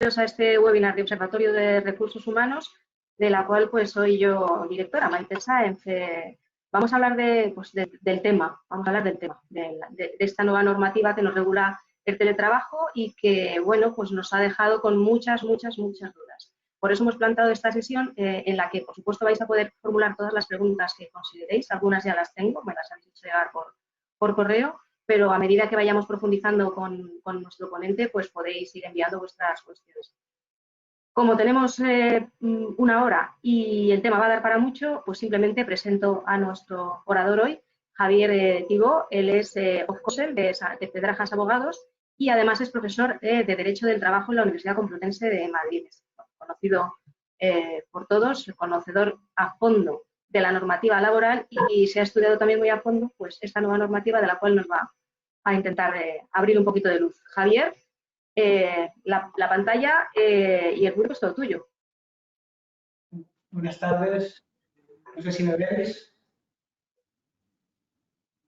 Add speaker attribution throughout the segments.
Speaker 1: A este webinar de Observatorio de Recursos Humanos, de la cual pues soy yo directora, Maite Sáenz. Vamos a hablar del tema, de esta nueva normativa que nos regula el teletrabajo y que, bueno, pues nos ha dejado con muchas dudas. Por eso hemos planteado esta sesión en la que, por supuesto, vais a poder formular todas las preguntas que consideréis. Algunas ya las tengo, me las habéis hecho llegar por correo, pero a medida que vayamos profundizando con nuestro ponente, pues podéis ir enviando vuestras cuestiones. Como tenemos una hora y el tema va a dar para mucho, pues simplemente presento a nuestro orador hoy, Javier Tibó. Él es OFCOSEL de Pedrajas Abogados y además es profesor de Derecho del Trabajo en la Universidad Complutense de Madrid. Es conocido por todos, conocedor a fondo de la normativa laboral y se ha estudiado también muy a fondo pues esta nueva normativa de la cual nos va a intentar abrir un poquito de luz. Javier, la pantalla y el grupo es todo tuyo.
Speaker 2: Buenas tardes. No sé si me veis.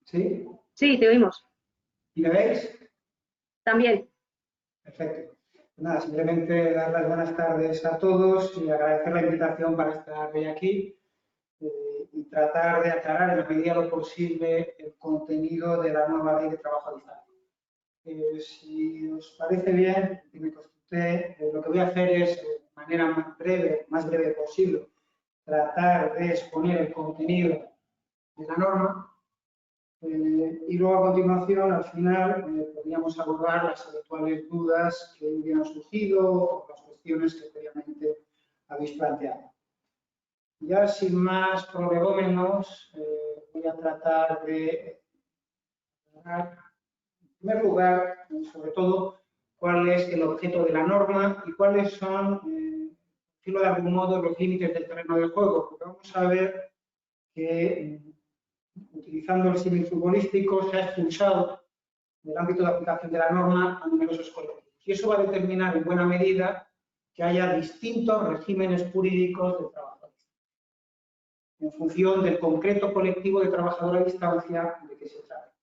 Speaker 2: ¿Sí?
Speaker 1: Sí, te oímos.
Speaker 2: ¿Y me veis?
Speaker 1: También.
Speaker 2: Perfecto. Nada, simplemente dar las buenas tardes a todos y agradecer la invitación para estar hoy aquí y tratar de aclarar en la medida de lo posible el contenido de la nueva ley de trabajo a distancia. Si os parece bien, lo que voy a hacer es, de manera más breve posible, tratar de exponer el contenido de la norma y luego a continuación, al final, podríamos abordar las habituales dudas que hubieran surgido o las cuestiones que previamente habéis planteado. Ya sin más prolegómenos, voy a tratar de hablar, en primer lugar, sobre todo, cuál es el objeto de la norma y cuáles son, decirlo de algún modo, los límites del terreno del juego, porque vamos a ver que, utilizando el símil futbolístico, se ha expulsado del ámbito de aplicación de la norma a numerosos colectivos. Y eso va a determinar en buena medida que haya distintos regímenes jurídicos de trabajo en función del concreto colectivo de trabajador a distancia de que se trata.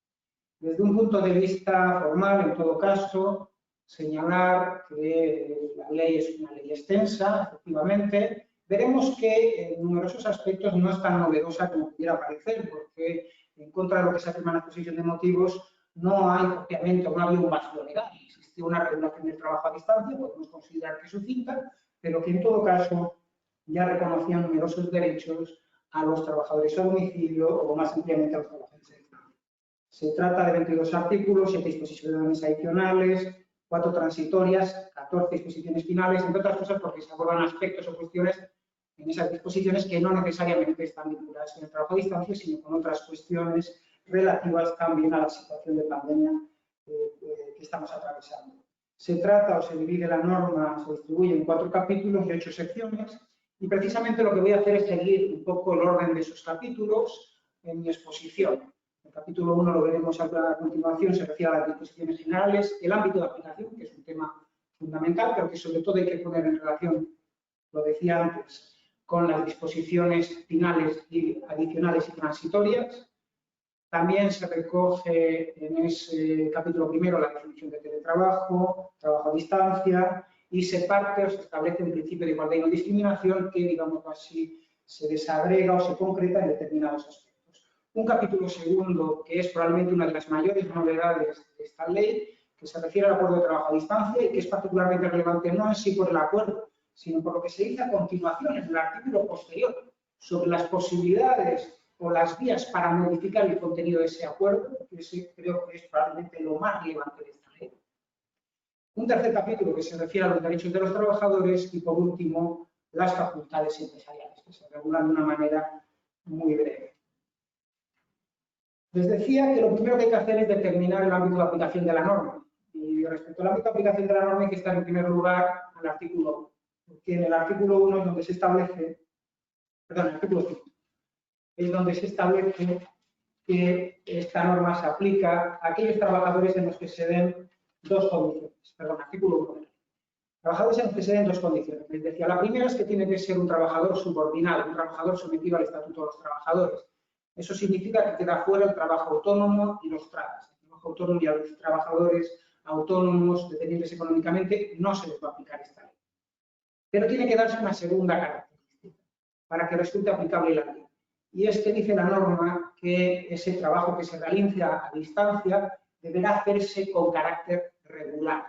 Speaker 2: Desde un punto de vista formal, en todo caso, señalar que la ley es una ley extensa, efectivamente. Veremos que en numerosos aspectos no es tan novedosa como pudiera parecer, porque en contra de lo que se afirma en la exposición de motivos, no hay propiamente, no había un vacío legal. Existe una regulación del trabajo a distancia, podemos considerar que es sucinta, pero que en todo caso ya reconocía numerosos derechos a los trabajadores a domicilio o más ampliamente a los trabajadores a distancia. Se trata de 22 artículos, 7 disposiciones adicionales, 4 transitorias, 14 disposiciones finales, entre otras cosas porque se abordan aspectos o cuestiones en esas disposiciones que no necesariamente están vinculadas con el trabajo a distancia, sino con otras cuestiones relativas también a la situación de pandemia que estamos atravesando. Se trata o se divide la norma, se distribuye en 4 capítulos de 8 secciones y precisamente lo que voy a hacer es seguir un poco el orden de esos capítulos en mi exposición. El capítulo 1 lo veremos a continuación, se refiere a las disposiciones generales, el ámbito de aplicación, que es un tema fundamental, pero que sobre todo hay que poner en relación, lo decía antes, con las disposiciones finales y adicionales y transitorias. También se recoge en ese capítulo primero la definición de teletrabajo, trabajo a distancia, y se parte o se establece un principio de igualdad y no discriminación que, digamos así, se desagrega o se concreta en determinados aspectos. Un capítulo segundo, que es probablemente una de las mayores novedades de esta ley, que se refiere al acuerdo de trabajo a distancia y que es particularmente relevante no en sí por el acuerdo, sino por lo que se dice a continuación en el artículo posterior sobre las posibilidades o las vías para modificar el contenido de ese acuerdo, que creo que es probablemente lo más relevante de esta ley. Un tercer capítulo que se refiere a los derechos de los trabajadores y, por último, las facultades empresariales, que se regulan de una manera muy breve. Les decía que lo primero que hay que hacer es determinar el ámbito de aplicación de la norma. Y respecto al ámbito de aplicación de la norma hay que estar en primer lugar al artículo 1, porque en el artículo 1 es donde se establece, perdón, el artículo 5, es donde se establece que esta norma se aplica a aquellos trabajadores en los que se den dos condiciones. Perdón, artículo 1. Trabajadores en los que se den dos condiciones. Les decía, la primera es que tiene que ser un trabajador subordinado, un trabajador sometido al Estatuto de los Trabajadores. Eso significa que queda fuera el trabajo autónomo y los TRAs. El trabajo autónomo y a los trabajadores autónomos, dependientes económicamente, no se les va a aplicar esta ley. Pero tiene que darse una segunda característica para que resulte aplicable la ley. Y es que dice la norma que ese trabajo que se realiza a distancia deberá hacerse con carácter regular.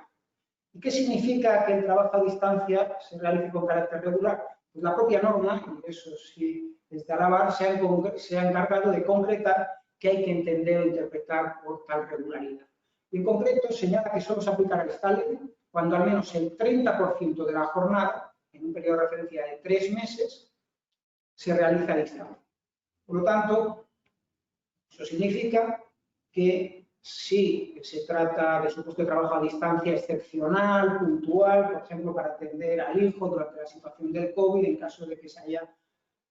Speaker 2: ¿Y qué significa que el trabajo a distancia se realice con carácter regular? Pues la propia norma, y eso sí es de alabar, se ha encargado de concretar qué hay que entender o interpretar por tal regularidad. Y en concreto señala que solo se aplicará esta ley cuando al menos el 30% de la jornada, en un periodo de referencia de 3 meses, se realiza a distancia. Por lo tanto, eso significa que si se trata de su puesto de trabajo a distancia excepcional, puntual, por ejemplo, para atender al hijo durante la situación del COVID, en caso de que se haya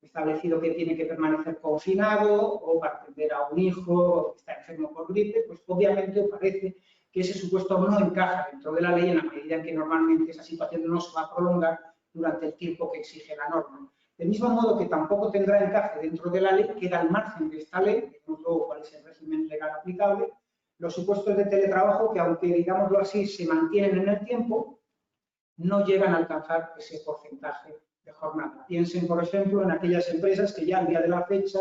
Speaker 2: establecido que tiene que permanecer confinado, o para atender a un hijo que está enfermo por gripe, pues obviamente parece que ese supuesto no encaja dentro de la ley en la medida en que normalmente esa situación no se va a prolongar durante el tiempo que exige la norma. Del mismo modo que tampoco tendrá encaje dentro de la ley, queda al margen de esta ley, veremos luego cuál es el régimen legal aplicable, los supuestos de teletrabajo que, aunque digámoslo así, se mantienen en el tiempo, no llegan a alcanzar ese porcentaje de jornada. Piensen, por ejemplo, en aquellas empresas que ya al día de la fecha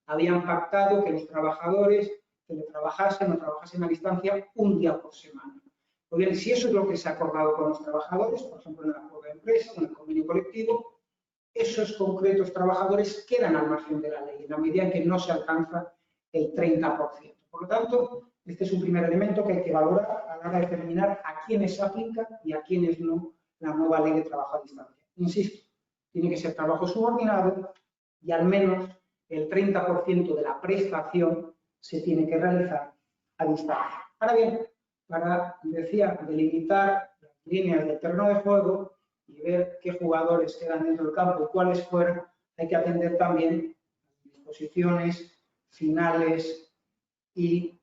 Speaker 2: habían pactado que los trabajadores teletrabajasen o trabajasen a distancia un día por semana. Pues bien, si eso es lo que se ha acordado con los trabajadores, por ejemplo, en el acuerdo de empresa o en el convenio colectivo, esos concretos trabajadores quedan al margen de la ley, en la medida en que no se alcanza el 30%. Por lo tanto, este es un primer elemento que hay que valorar a la hora de determinar a quiénes se aplica y a quiénes no la nueva ley de trabajo a distancia. Insisto, tiene que ser trabajo subordinado y al menos el 30% de la prestación se tiene que realizar a distancia. Ahora bien, para, decía, delimitar las líneas del terreno de juego y ver qué jugadores quedan dentro del campo y cuáles fuera, hay que atender también las disposiciones finales y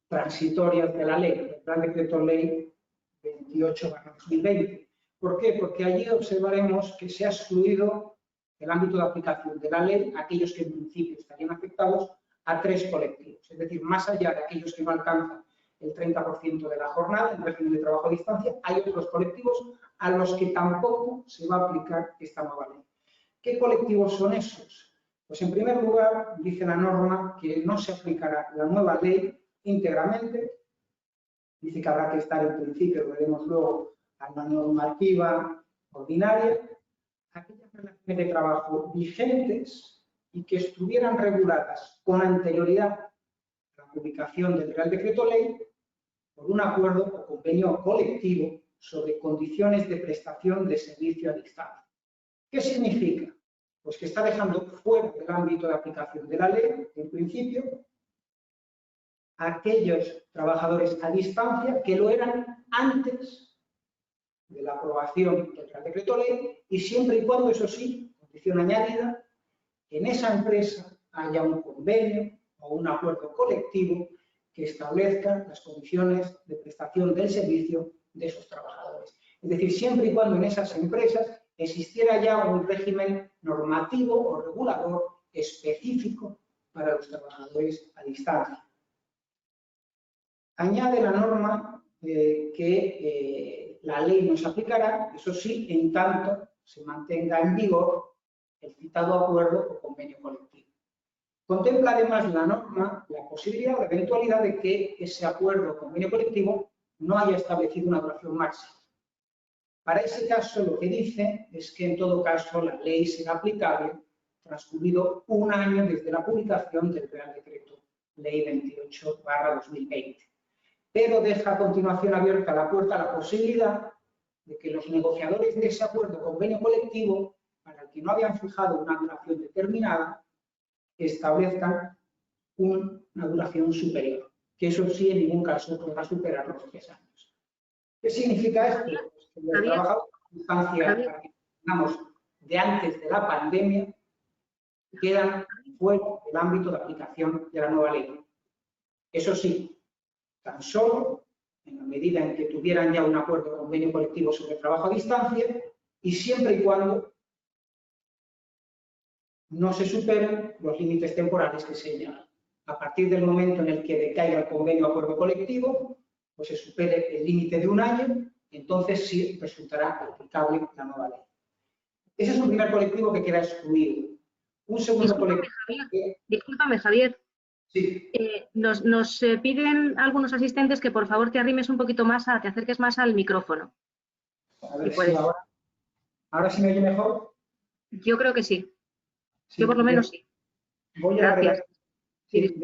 Speaker 2: transitorias de la ley, el Real Decreto Ley 28/2020. ¿Por qué? Porque allí observaremos que se ha excluido del ámbito de aplicación de la ley aquellos que en principio estarían afectados a 3 colectivos. Es decir, más allá de aquellos que no alcanzan el 30% de la jornada en régimen de trabajo a distancia, hay otros colectivos a los que tampoco se va a aplicar esta nueva ley. ¿Qué colectivos son esos? Pues en primer lugar, dice la norma que no se aplicará la nueva ley íntegramente. Dice que habrá que estar en principio, lo veremos luego, a la normativa ordinaria, aquellas relaciones de trabajo vigentes y que estuvieran reguladas con anterioridad a la publicación del Real Decreto Ley por un acuerdo o convenio colectivo sobre condiciones de prestación de servicio a distancia. ¿Qué significa? Pues que está dejando fuera del ámbito de aplicación de la ley, en principio, aquellos trabajadores a distancia que lo eran antes de la aprobación del Real Decreto Ley y siempre y cuando, eso sí, condición añadida, en esa empresa haya un convenio o un acuerdo colectivo que establezca las condiciones de prestación del servicio de esos trabajadores. Es decir, siempre y cuando en esas empresas existiera ya un régimen normativo o regulador específico para los trabajadores a distancia. Añade la norma que la ley no se aplicará, eso sí, en tanto se mantenga en vigor el citado acuerdo o convenio colectivo. Contempla además la norma la posibilidad o la eventualidad de que ese acuerdo o convenio colectivo no haya establecido una duración máxima. Para ese caso, lo que dice es que en todo caso la ley será aplicable transcurrido un año desde la publicación del Real Decreto Ley 28/2020. Pero deja a continuación abierta la puerta a la posibilidad de que los negociadores de ese acuerdo o convenio colectivo, para el que no habían fijado una duración determinada, establezcan una duración superior, que eso sí en ningún caso podrá superar los 3 años. ¿Qué significa esto? Pues que los trabajadores a distancia, digamos, de antes de la pandemia, quedan fuera del ámbito de aplicación de la nueva ley. Eso sí, tan solo en la medida en que tuvieran ya un acuerdo o convenio colectivo sobre trabajo a distancia y siempre y cuando no se superen los límites temporales que señalan. A partir del momento en el que decaiga el convenio o acuerdo colectivo, pues se supere el límite de un año, entonces sí resultará aplicable la nueva ley. Ese es un primer colectivo que queda excluido. Un segundo colectivo...
Speaker 1: Discúlpame, Javier.
Speaker 2: Sí.
Speaker 1: Nos piden algunos asistentes que por favor te arrimes un poquito más, te acerques más al micrófono.
Speaker 2: A ver si ahora sí me oye mejor.
Speaker 1: Yo creo que sí.
Speaker 2: Sí,
Speaker 1: Yo por lo menos sí.
Speaker 2: Voy a
Speaker 1: Gracias.
Speaker 2: Sí,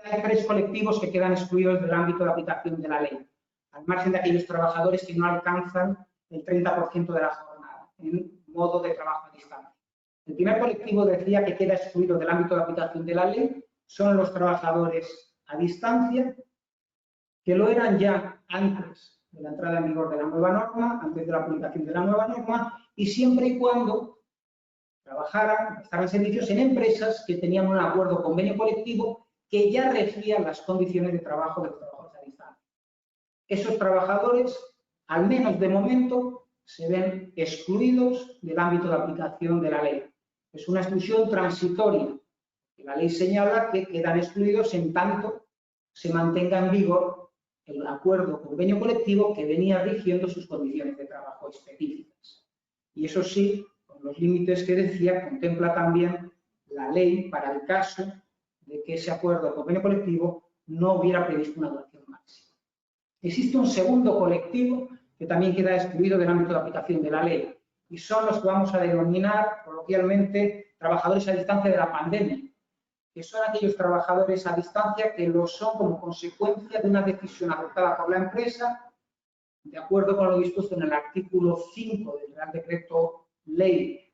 Speaker 2: hay 3 colectivos que quedan excluidos del ámbito de aplicación de la ley, al margen de aquellos trabajadores que no alcanzan el 30% de la jornada en modo de trabajo a distancia. El primer colectivo decía que queda excluido del ámbito de aplicación de la ley son los trabajadores a distancia, que lo eran ya antes de la entrada en vigor de la nueva norma, antes de la aplicación de la nueva norma, y siempre y cuando trabajaran, prestaran servicios en empresas que tenían un acuerdo convenio colectivo que ya regía las condiciones de trabajo de los trabajadores a distancia. Esos trabajadores, al menos de momento, se ven excluidos del ámbito de aplicación de la ley. Es una exclusión transitoria. La ley señala que quedan excluidos en tanto se mantenga en vigor el acuerdo convenio colectivo que venía rigiendo sus condiciones de trabajo específicas. Y eso sí, con los límites que decía, contempla también la ley para el caso de que ese acuerdo convenio colectivo no hubiera previsto una duración máxima. Existe un segundo colectivo que también queda excluido del ámbito de aplicación de la ley y son los que vamos a denominar coloquialmente trabajadores a distancia de la pandemia, que son aquellos trabajadores a distancia que lo son como consecuencia de una decisión adoptada por la empresa de acuerdo con lo dispuesto en el artículo 5 del Real Decreto Ley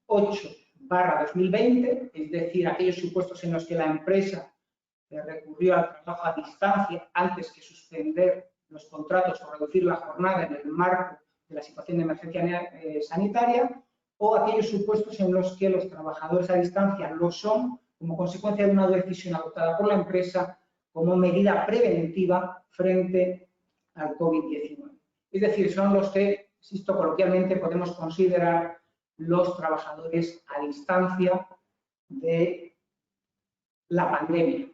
Speaker 2: 8/2020, es decir, aquellos supuestos en los que la empresa recurrió al trabajo a distancia antes que suspender los contratos o reducir la jornada en el marco de la situación de emergencia sanitaria, o aquellos supuestos en los que los trabajadores a distancia lo son como consecuencia de una decisión adoptada por la empresa como medida preventiva frente al COVID-19. Es decir, son los que, insisto, coloquialmente podemos considerar los trabajadores a distancia de la pandemia.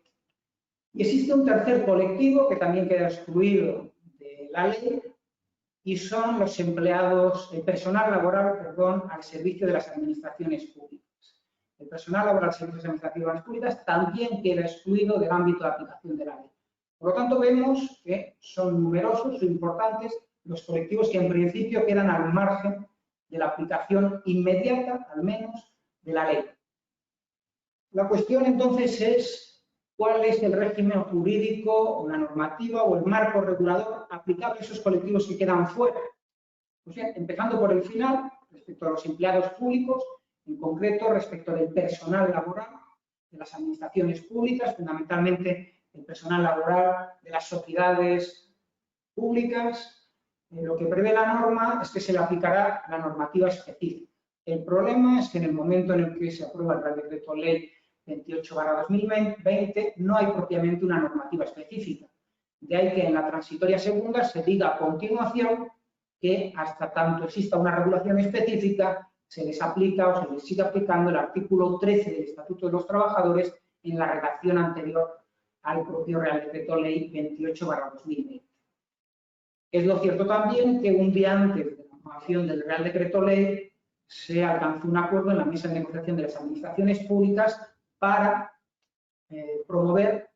Speaker 2: Y existe un tercer colectivo que también queda excluido de la ley y son los empleados, el personal laboral, al servicio de las administraciones públicas. El personal laboral al servicio de las administraciones públicas también queda excluido del ámbito de aplicación de la ley. Por lo tanto, vemos que son numerosos o importantes los colectivos que en principio quedan al margen de la aplicación inmediata, al menos, de la ley. La cuestión entonces es cuál es el régimen jurídico o la normativa o el marco regulador aplicable a esos colectivos que quedan fuera. Pues bien, empezando por el final, respecto a los empleados públicos, en concreto respecto del personal laboral de las administraciones públicas, fundamentalmente el personal laboral de las sociedades públicas, lo que prevé la norma es que se le aplicará la normativa específica. El problema es que en el momento en el que se aprueba el Real Decreto Ley 28/2020 no hay propiamente una normativa específica. De ahí que en la transitoria segunda se diga a continuación que hasta tanto exista una regulación específica se les aplica o se les sigue aplicando el artículo 13 del Estatuto de los Trabajadores en la redacción anterior al propio Real Decreto Ley 28/2020. Es lo cierto también que un día antes de la aprobación del Real Decreto Ley se alcanzó un acuerdo en la mesa de negociación de las administraciones públicas para promover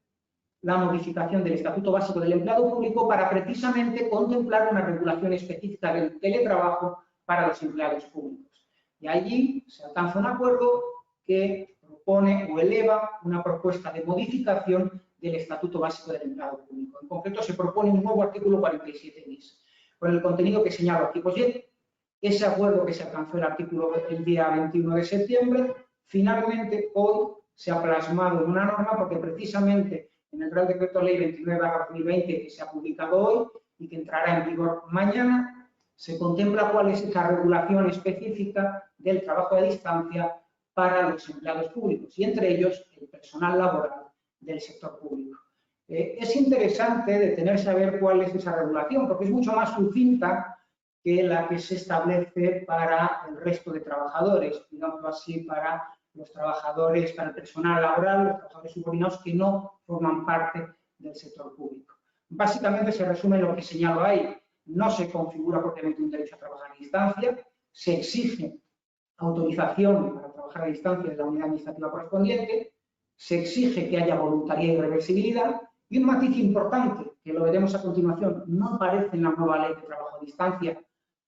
Speaker 2: la modificación del Estatuto Básico del Empleado Público para precisamente contemplar una regulación específica del teletrabajo para los empleados públicos. Y allí se alcanza un acuerdo que propone o eleva una propuesta de modificación del Estatuto Básico del Empleado Público. En concreto, se propone un nuevo artículo 47 bis, con el contenido que señalo aquí. Pues bien, ese acuerdo que se alcanzó el día 21 de septiembre, finalmente hoy se ha plasmado en una norma porque precisamente en el Real Decreto Ley 29/2020 que se ha publicado hoy y que entrará en vigor mañana, se contempla cuál es esa regulación específica del trabajo a distancia para los empleados públicos y entre ellos el personal laboral del sector público. Es interesante detenerse a ver cuál es esa regulación porque es mucho más sucinta que la que se establece para el resto de trabajadores, digámoslo así, para los trabajadores, para el personal laboral, los trabajadores subordinados que no forman parte del sector público. Básicamente se resume en lo que señalo ahí. No se configura propiamente un derecho a trabajar a distancia, se exige autorización para trabajar a distancia de la unidad administrativa correspondiente, se exige que haya voluntariedad y reversibilidad, y un matiz importante, que lo veremos a continuación, no aparece en la nueva ley de trabajo a distancia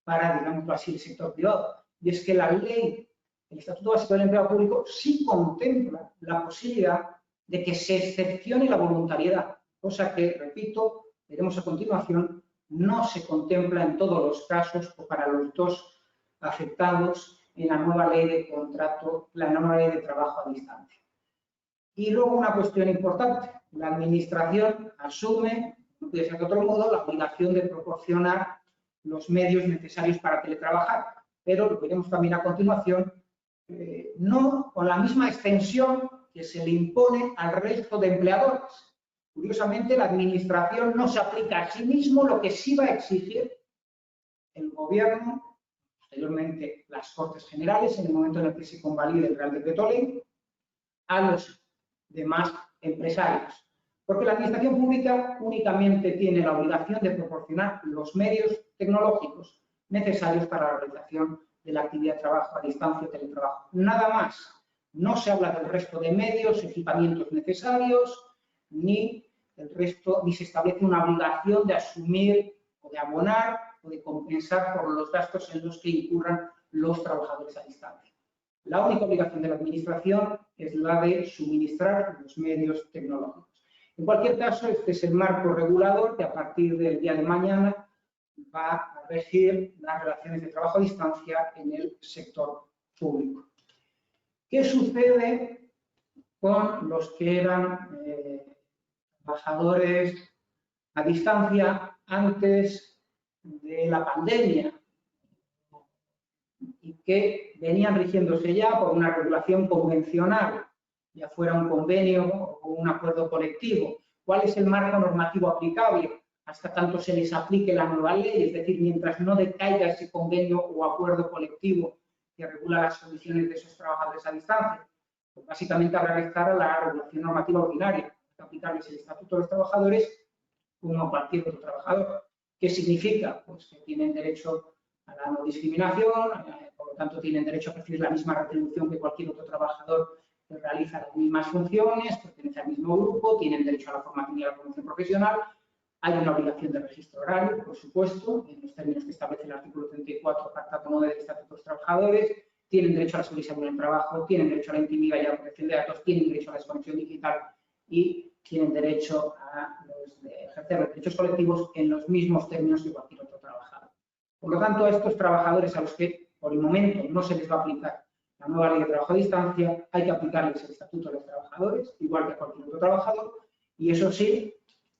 Speaker 2: para, digámoslo así, el sector privado, y es que la ley, el Estatuto Básico del Empleo Público, sí contempla la posibilidad de que se excepcione la voluntariedad, cosa que, repito, veremos a continuación, no se contempla en todos los casos o para los dos afectados en la nueva ley de contrato, la nueva ley de trabajo a distancia. Y luego una cuestión importante, la Administración asume, no puede ser de otro modo, la obligación de proporcionar los medios necesarios para teletrabajar, pero lo veremos también a continuación, no con la misma extensión que se le impone al resto de empleadores. Curiosamente, la Administración no se aplica a sí mismo lo que sí va a exigir el Gobierno, posteriormente las Cortes Generales, en el momento en el que se convalide el Real Decreto Ley, a los demás empresarios. Porque la Administración Pública únicamente tiene la obligación de proporcionar los medios tecnológicos necesarios para la realización de la actividad de trabajo a distancia o teletrabajo. Nada más. No se habla del resto de medios, equipamientos necesarios, ni el resto, ni se establece una obligación de asumir o de abonar o de compensar por los gastos en los que incurran los trabajadores a distancia. La única obligación de la Administración es la de suministrar los medios tecnológicos. En cualquier caso, este es el marco regulador que a partir del día de mañana va a regir las relaciones de trabajo a distancia en el sector público. ¿Qué sucede con los que eran trabajadores a distancia antes de la pandemia y que venían rigiéndose ya por una regulación convencional, ya fuera un convenio o un acuerdo colectivo? ¿Cuál es el marco normativo aplicable hasta tanto se les aplique la nueva ley? Es decir, mientras no decaiga ese convenio o acuerdo colectivo que regula las condiciones de esos trabajadores a distancia. Pues básicamente habrá que estar a la regulación normativa ordinaria, aplicarles el Estatuto de los Trabajadores como cualquier otro trabajador. ¿Qué significa? Pues que tienen derecho a la no discriminación, por lo tanto tienen derecho a recibir la misma retribución que cualquier otro trabajador que realiza las mismas funciones, pertenece al mismo grupo, tienen derecho a la formación y a la promoción profesional. Hay una obligación de registro horario, por supuesto, en los términos que establece el artículo 34, apartado 9 del Estatuto de los Trabajadores. Tienen derecho a la seguridad en el trabajo, tienen derecho a la intimidad y a la protección de datos, tienen derecho a la desconexión digital y tienen derecho a ejercer los derechos colectivos en los mismos términos que cualquier otro trabajador. Por lo tanto, a estos trabajadores a los que por el momento no se les va a aplicar la nueva ley de trabajo a distancia, hay que aplicarles el Estatuto de los Trabajadores, igual que a cualquier otro trabajador, y eso sí,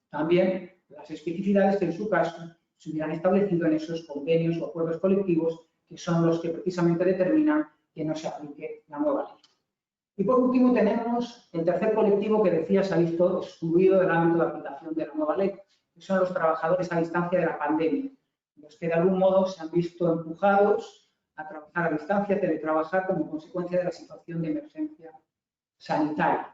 Speaker 2: también las especificidades que en su caso se hubieran establecido en esos convenios o acuerdos colectivos que son los que precisamente determinan que no se aplique la nueva ley. Y por último tenemos el tercer colectivo que decía se ha visto excluido del ámbito de aplicación de la nueva ley, que son los trabajadores a distancia de la pandemia, los que de algún modo se han visto empujados a trabajar a distancia, teletrabajar como consecuencia de la situación de emergencia sanitaria.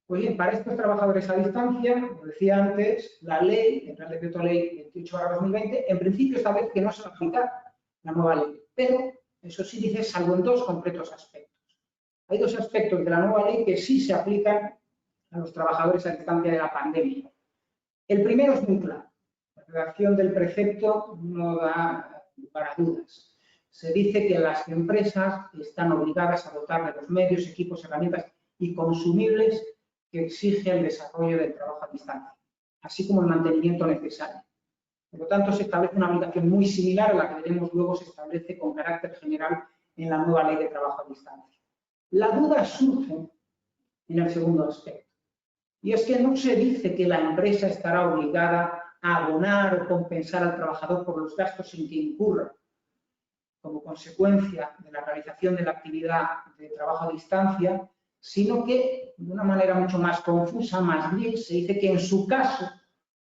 Speaker 2: Pues bien, para estos trabajadores a distancia, como decía antes, la ley, el Real Decreto Ley 28/2020, en principio establece que no se va a aplicar la nueva ley, pero eso sí dice salvo en dos concretos aspectos. Hay dos aspectos de la nueva ley que sí se aplican a los trabajadores a distancia de la pandemia. El primero es muy claro. La redacción del precepto no da para dudas. Se dice que las empresas están obligadas a dotar de los medios, equipos, herramientas y consumibles que exige el desarrollo del trabajo a distancia, así como el mantenimiento necesario. Por lo tanto, se establece una obligación muy similar a la que veremos luego se establece con carácter general en la nueva ley de trabajo a distancia. La duda surge en el segundo aspecto, y es que no se dice que la empresa estará obligada a abonar o compensar al trabajador por los gastos en que incurra como consecuencia de la realización de la actividad de trabajo a distancia, sino que, de una manera mucho más confusa, más bien se dice que en su caso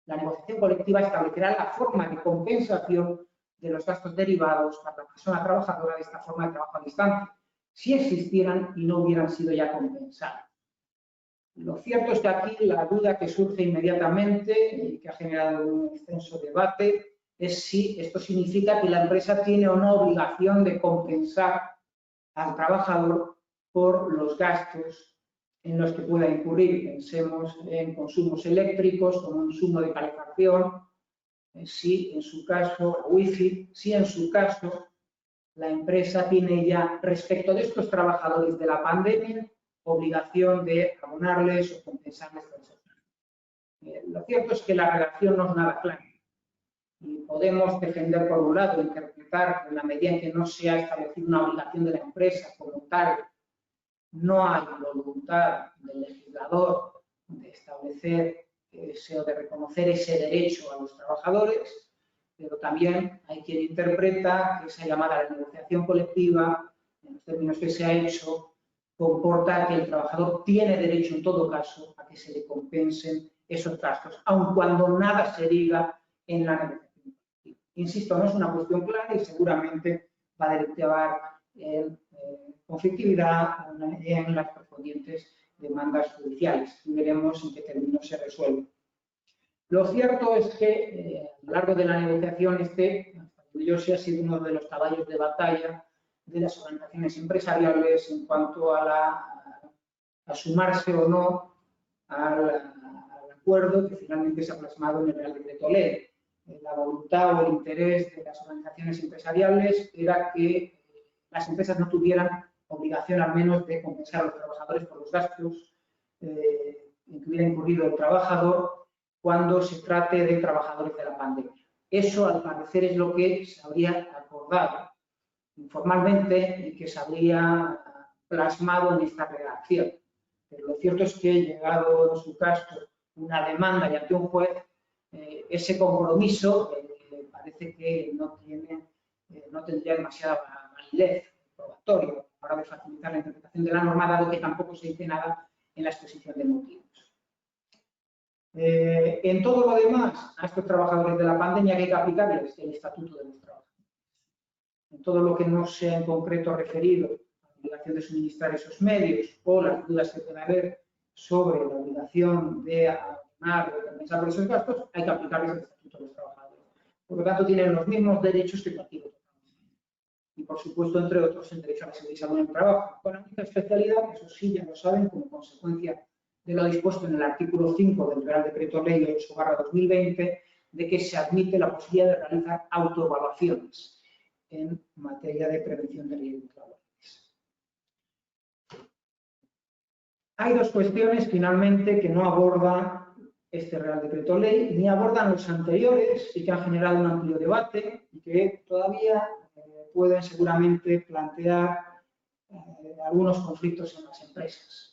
Speaker 2: la negociación colectiva establecerá la forma de compensación de los gastos derivados para la persona trabajadora de esta forma de trabajo a distancia, si existieran y no hubieran sido ya compensados. Lo cierto es que aquí la duda que surge inmediatamente y que ha generado un extenso debate es si esto significa que la empresa tiene o no obligación de compensar al trabajador por los gastos en los que pueda incurrir. Pensemos en consumos eléctricos, consumo de calefacción, si en su caso, wifi, si en su caso la empresa tiene ya, respecto de estos trabajadores de la pandemia, obligación de abonarles o compensarles por eso. Lo cierto es que la relación no es nada clara. Y podemos defender, por un lado, interpretar que en la medida en que no se ha establecido una obligación de la empresa como tal, no hay voluntad del legislador de establecer o de reconocer ese derecho a los trabajadores, pero también hay quien interpreta que esa llamada a la negociación colectiva, en los términos que se ha hecho, comporta que el trabajador tiene derecho en todo caso a que se le compensen esos gastos, aun cuando nada se diga en la negociación. Insisto, no es una cuestión clara y seguramente va a derivar en conflictividad en las correspondientes demandas judiciales y veremos en qué términos se resuelve. Lo cierto es que a lo largo de la negociación yo sí ha sido uno de los caballos de batalla de las organizaciones empresariales en cuanto a sumarse o no al acuerdo que finalmente se ha plasmado en el Real Decreto Ley. La voluntad o el interés de las organizaciones empresariales era que las empresas no tuvieran obligación al menos de compensar a los trabajadores por los gastos en que hubiera incurrido el trabajador cuando se trate de trabajadores de la pandemia. Eso, al parecer, es lo que se habría acordado informalmente y que se habría plasmado en esta redacción. Pero lo cierto es que, llegado en su caso una demanda y ante un juez, ese compromiso parece que no tendría demasiada validez probatoria a la hora de facilitar la interpretación de la norma, dado que tampoco se dice nada en la exposición de motivos. En todo lo demás, a estos trabajadores de la pandemia hay que aplicarles el Estatuto de los Trabajadores. En todo lo que no sea en concreto referido a la obligación de suministrar esos medios o las dudas que pueda haber sobre la obligación de abonar o compensar por esos gastos, hay que aplicarles el Estatuto de los Trabajadores. Por lo tanto, tienen los mismos derechos que cualquier otro trabajador. Y, por supuesto, entre otros, el derecho a la seguridad y salud en el trabajo, con la única especialidad, eso sí, ya lo saben, como consecuencia de lo dispuesto en el artículo 5 del Real Decreto Ley 8/2020, de que se admite la posibilidad de realizar autoevaluaciones en materia de prevención de riesgos laborales. Hay dos cuestiones, finalmente, que no aborda este Real Decreto Ley, ni abordan los anteriores y que han generado un amplio debate y que todavía pueden seguramente plantear algunos conflictos en las empresas.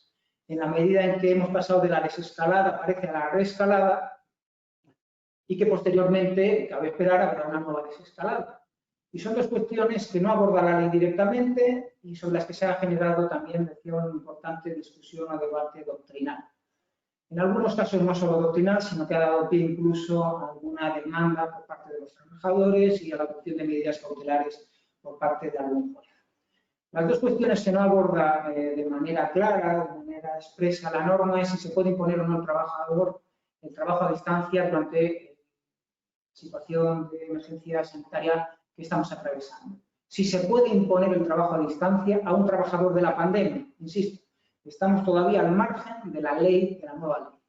Speaker 2: En la medida en que hemos pasado de la desescalada, parece, a la reescalada, y que posteriormente, cabe esperar, habrá una nueva desescalada. Y son dos cuestiones que no aborda la ley directamente y sobre las que se ha generado también, decía, una importante discusión o debate doctrinal. En algunos casos no solo doctrinal, sino que ha dado pie incluso a alguna demanda por parte de los trabajadores y a la adopción de medidas cautelares por parte de algún juez. Las dos cuestiones que no aborda de manera clara, de manera expresa la norma, es si se puede imponer o no al trabajador el trabajo a distancia durante la situación de emergencia sanitaria que estamos atravesando. Si se puede imponer el trabajo a distancia a un trabajador de la pandemia, insisto, estamos todavía al margen de la ley, de la nueva ley.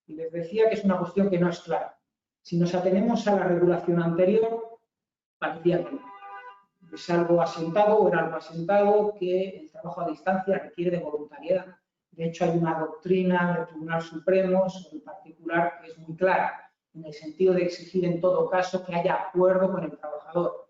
Speaker 2: Y les decía que es una cuestión que no es clara. Si nos atenemos a la regulación anterior, parecía que no. Es algo asentado o era algo asentado que el trabajo a distancia requiere de voluntariedad. De hecho, hay una doctrina del Tribunal Supremo en particular que es muy clara, en el sentido de exigir en todo caso que haya acuerdo con el trabajador.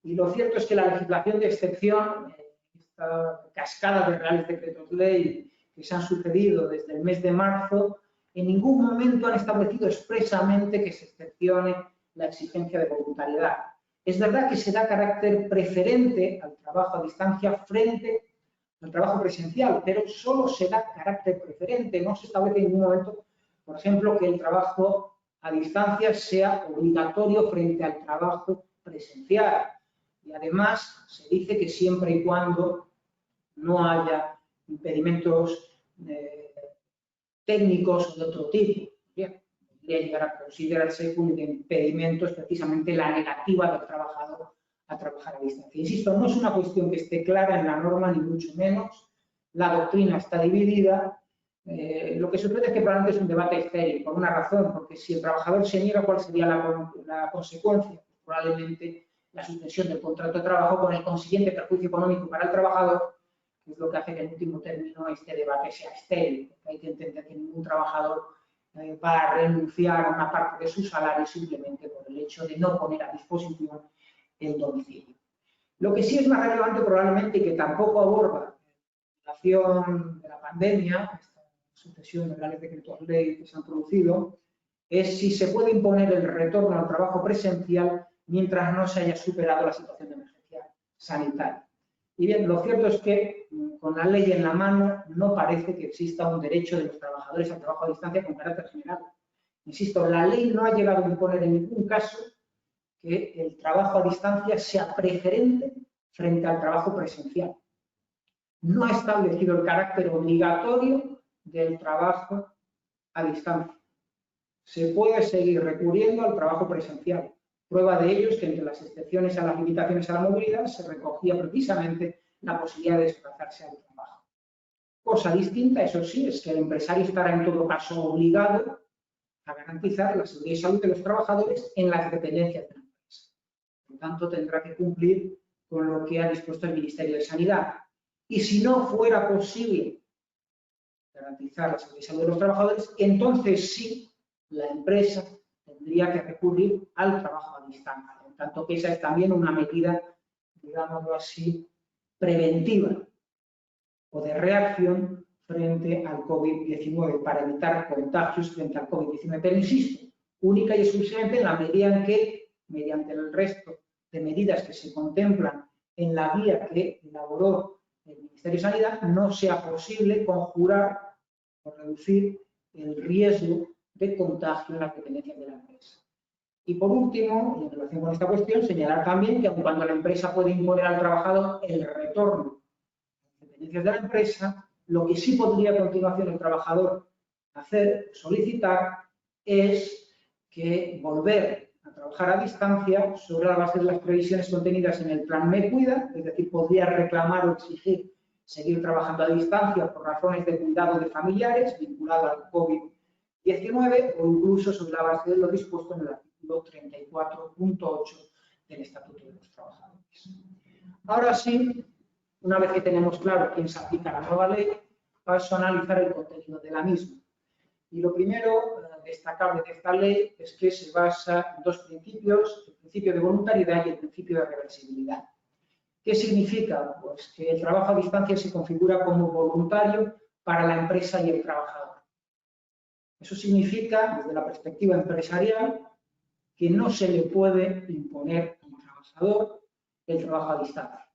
Speaker 2: Y lo cierto es que la legislación de excepción, esta cascada de reales decretos ley que se han sucedido desde el mes de marzo, en ningún momento han establecido expresamente que se excepcione la exigencia de voluntariedad. Es verdad que se da carácter preferente al trabajo a distancia frente al trabajo presencial, pero solo se da carácter preferente. No se establece en ningún momento, por ejemplo, que el trabajo a distancia sea obligatorio frente al trabajo presencial. Y además se dice que siempre y cuando no haya impedimentos técnicos o de otro tipo. Bien, podría llegar a considerarse un impedimento, es precisamente la negativa del trabajador a trabajar a distancia. Insisto, no es una cuestión que esté clara en la norma, ni mucho menos. La doctrina está dividida. Lo que sucede es que probablemente es un debate estéril, por una razón, porque si el trabajador se niega, ¿cuál sería la consecuencia? Probablemente la suspensión del contrato de trabajo con el consiguiente perjuicio económico para el trabajador, que es lo que hace que en último término este debate sea estéril. Porque hay que entender que ningún trabajador va a renunciar a una parte de su salario simplemente por el hecho de no poner a disposición el domicilio. Lo que sí es más relevante probablemente y que tampoco aborda la situación de la pandemia, esta sucesión de reales decretos ley que se han producido, es si se puede imponer el retorno al trabajo presencial mientras no se haya superado la situación de emergencia sanitaria. Y bien, lo cierto es que con la ley en la mano no parece que exista un derecho de los trabajadores al trabajo a distancia con carácter general. Insisto, la ley no ha llegado a imponer en ningún caso que el trabajo a distancia sea preferente frente al trabajo presencial. No ha establecido el carácter obligatorio del trabajo a distancia. Se puede seguir recurriendo al trabajo presencial. Prueba de ello es que entre las excepciones a las limitaciones a la movilidad se recogía precisamente la posibilidad de desplazarse al trabajo. Cosa distinta, eso sí, es que el empresario estará en todo caso obligado a garantizar la seguridad y salud de los trabajadores en las dependencias de la empresa. Por lo tanto, tendrá que cumplir con lo que ha dispuesto el Ministerio de Sanidad. Y si no fuera posible garantizar la seguridad y salud de los trabajadores, entonces sí, la empresa tendría que recurrir al trabajo a distancia. Por tanto, que esa es también una medida, digámoslo así, preventiva o de reacción frente al COVID-19 para evitar contagios frente al COVID-19. Pero insisto, única y exclusivamente en la medida en que, mediante el resto de medidas que se contemplan en la guía que elaboró el Ministerio de Sanidad, no sea posible conjurar o reducir el riesgo de contagio en las dependencias de la empresa. Y por último, en relación con esta cuestión, señalar también que aun cuando la empresa puede imponer al trabajador el retorno a las dependencias de la empresa, lo que sí podría a continuación el trabajador hacer, solicitar, es que volver a trabajar a distancia sobre la base de las previsiones contenidas en el plan Me Cuida, es decir, podría reclamar o exigir seguir trabajando a distancia por razones de cuidado de familiares vinculados al COVID-19 o incluso sobre la base de lo dispuesto en el artículo 34.8 del Estatuto de los Trabajadores. Ahora sí, una vez que tenemos claro quién se aplica la nueva ley, paso a analizar el contenido de la misma. Y lo primero destacable de esta ley es que se basa en dos principios, el principio de voluntariedad y el principio de reversibilidad. ¿Qué significa? Pues que el trabajo a distancia se configura como voluntario para la empresa y el trabajador. Eso significa, desde la perspectiva empresarial, que no se le puede imponer al trabajador el trabajo a distancia.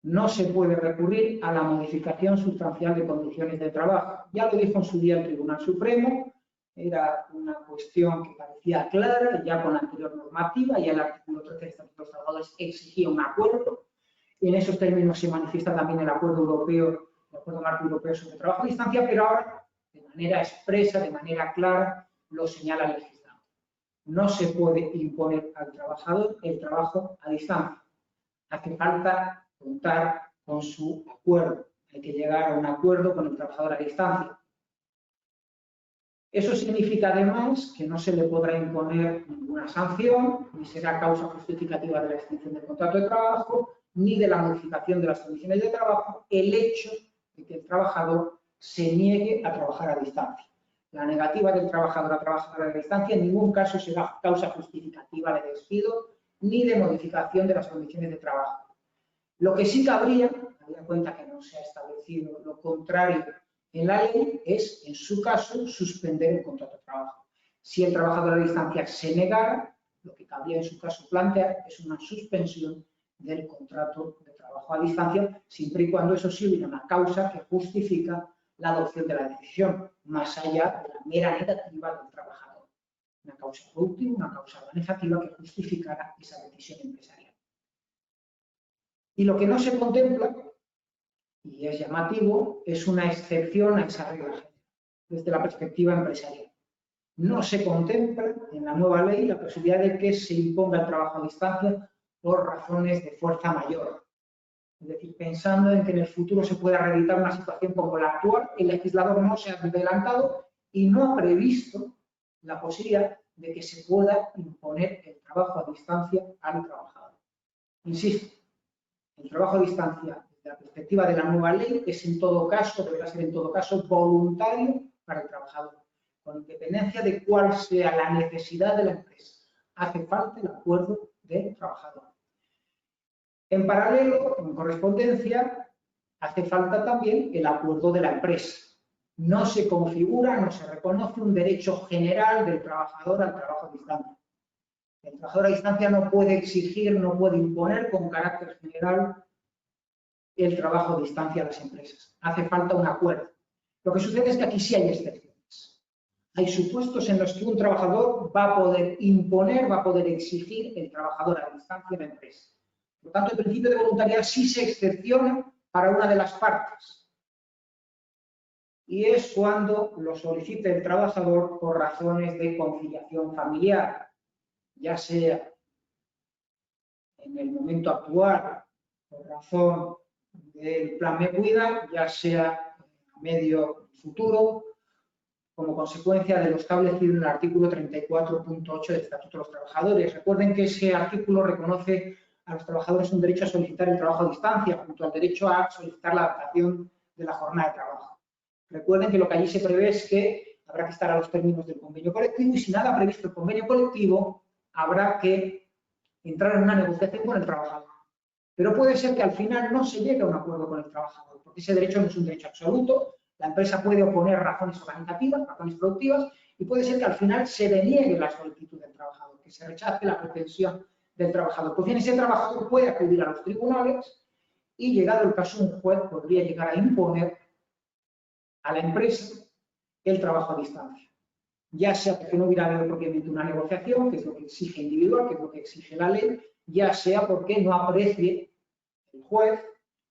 Speaker 2: No se puede recurrir a la modificación sustancial de condiciones de trabajo. Ya lo dijo en su día el Tribunal Supremo, era una cuestión que parecía clara, ya con la anterior normativa, ya el artículo 13 del Estatuto de los Trabajadores exigía un acuerdo, y en esos términos se manifiesta también el acuerdo europeo, el acuerdo marco europeo sobre trabajo a distancia, pero ahora, de manera expresa, de manera clara, lo señala el legislador. No se puede imponer al trabajador el trabajo a distancia. Hace falta contar con su acuerdo. Hay que llegar a un acuerdo con el trabajador a distancia. Eso significa además que no se le podrá imponer ninguna sanción, ni será causa justificativa de la extinción del contrato de trabajo, ni de la modificación de las condiciones de trabajo, el hecho de que el trabajador se niegue a trabajar a distancia. La negativa del trabajador a trabajar a distancia en ningún caso será causa justificativa de despido ni de modificación de las condiciones de trabajo. Lo que sí cabría, teniendo en cuenta que no se ha establecido lo contrario en la ley, es, en su caso, suspender el contrato de trabajo. Si el trabajador a distancia se negara, lo que cabría en su caso plantear es una suspensión del contrato de trabajo a distancia, siempre y cuando eso sí hubiera una causa que justifica la adopción de la decisión, más allá de la mera negativa del trabajador. Una causa productiva, una causa organizativa que justificara esa decisión empresarial. Y lo que no se contempla, y es llamativo, es una excepción a esa regla general. desde la perspectiva empresarial. No se contempla en la nueva ley la posibilidad de que se imponga el trabajo a distancia por razones de fuerza mayor. Es decir, pensando en que en el futuro se pueda reeditar una situación como la actual, el legislador no se ha adelantado y no ha previsto la posibilidad de que se pueda imponer el trabajo a distancia al trabajador. Insisto, el trabajo a distancia, desde la perspectiva de la nueva ley, es en todo caso, deberá ser en todo caso voluntario para el trabajador, con independencia de cuál sea la necesidad de la empresa. Hace falta el acuerdo del trabajador. En paralelo, en correspondencia, hace falta también el acuerdo de la empresa. No se configura, no se reconoce un derecho general del trabajador al trabajo a distancia. El trabajador a distancia no puede exigir, no puede imponer con carácter general el trabajo a distancia a las empresas. Hace falta un acuerdo. Lo que sucede es que aquí sí hay excepciones. Hay supuestos en los que un trabajador va a poder imponer, va a poder exigir el trabajador a distancia de la empresa. Por lo tanto, el principio de voluntariedad sí se excepciona para una de las partes. Y es cuando lo solicite el trabajador por razones de conciliación familiar, ya sea en el momento actual por razón del plan Me Cuida, ya sea a medio futuro, como consecuencia de lo establecido en el artículo 34.8 del Estatuto de los Trabajadores. Recuerden que ese artículo reconoce a los trabajadores un derecho a solicitar el trabajo a distancia, junto al derecho a solicitar la adaptación de la jornada de trabajo. Recuerden que lo que allí se prevé es que habrá que estar a los términos del convenio colectivo y si nada ha previsto el convenio colectivo, habrá que entrar en una negociación con el trabajador. Pero puede ser que al final no se llegue a un acuerdo con el trabajador, porque ese derecho no es un derecho absoluto, la empresa puede oponer razones organizativas, razones productivas, y puede ser que al final se deniegue la solicitud del trabajador, que se rechace la pretensión del trabajador. Pues bien, ese trabajador puede acudir a los tribunales y, llegado el caso, un juez podría llegar a imponer a la empresa el trabajo a distancia. Ya sea porque no hubiera habido propiamente una negociación, que es lo que exige individual, que es lo que exige la ley, ya sea porque no aprecie el juez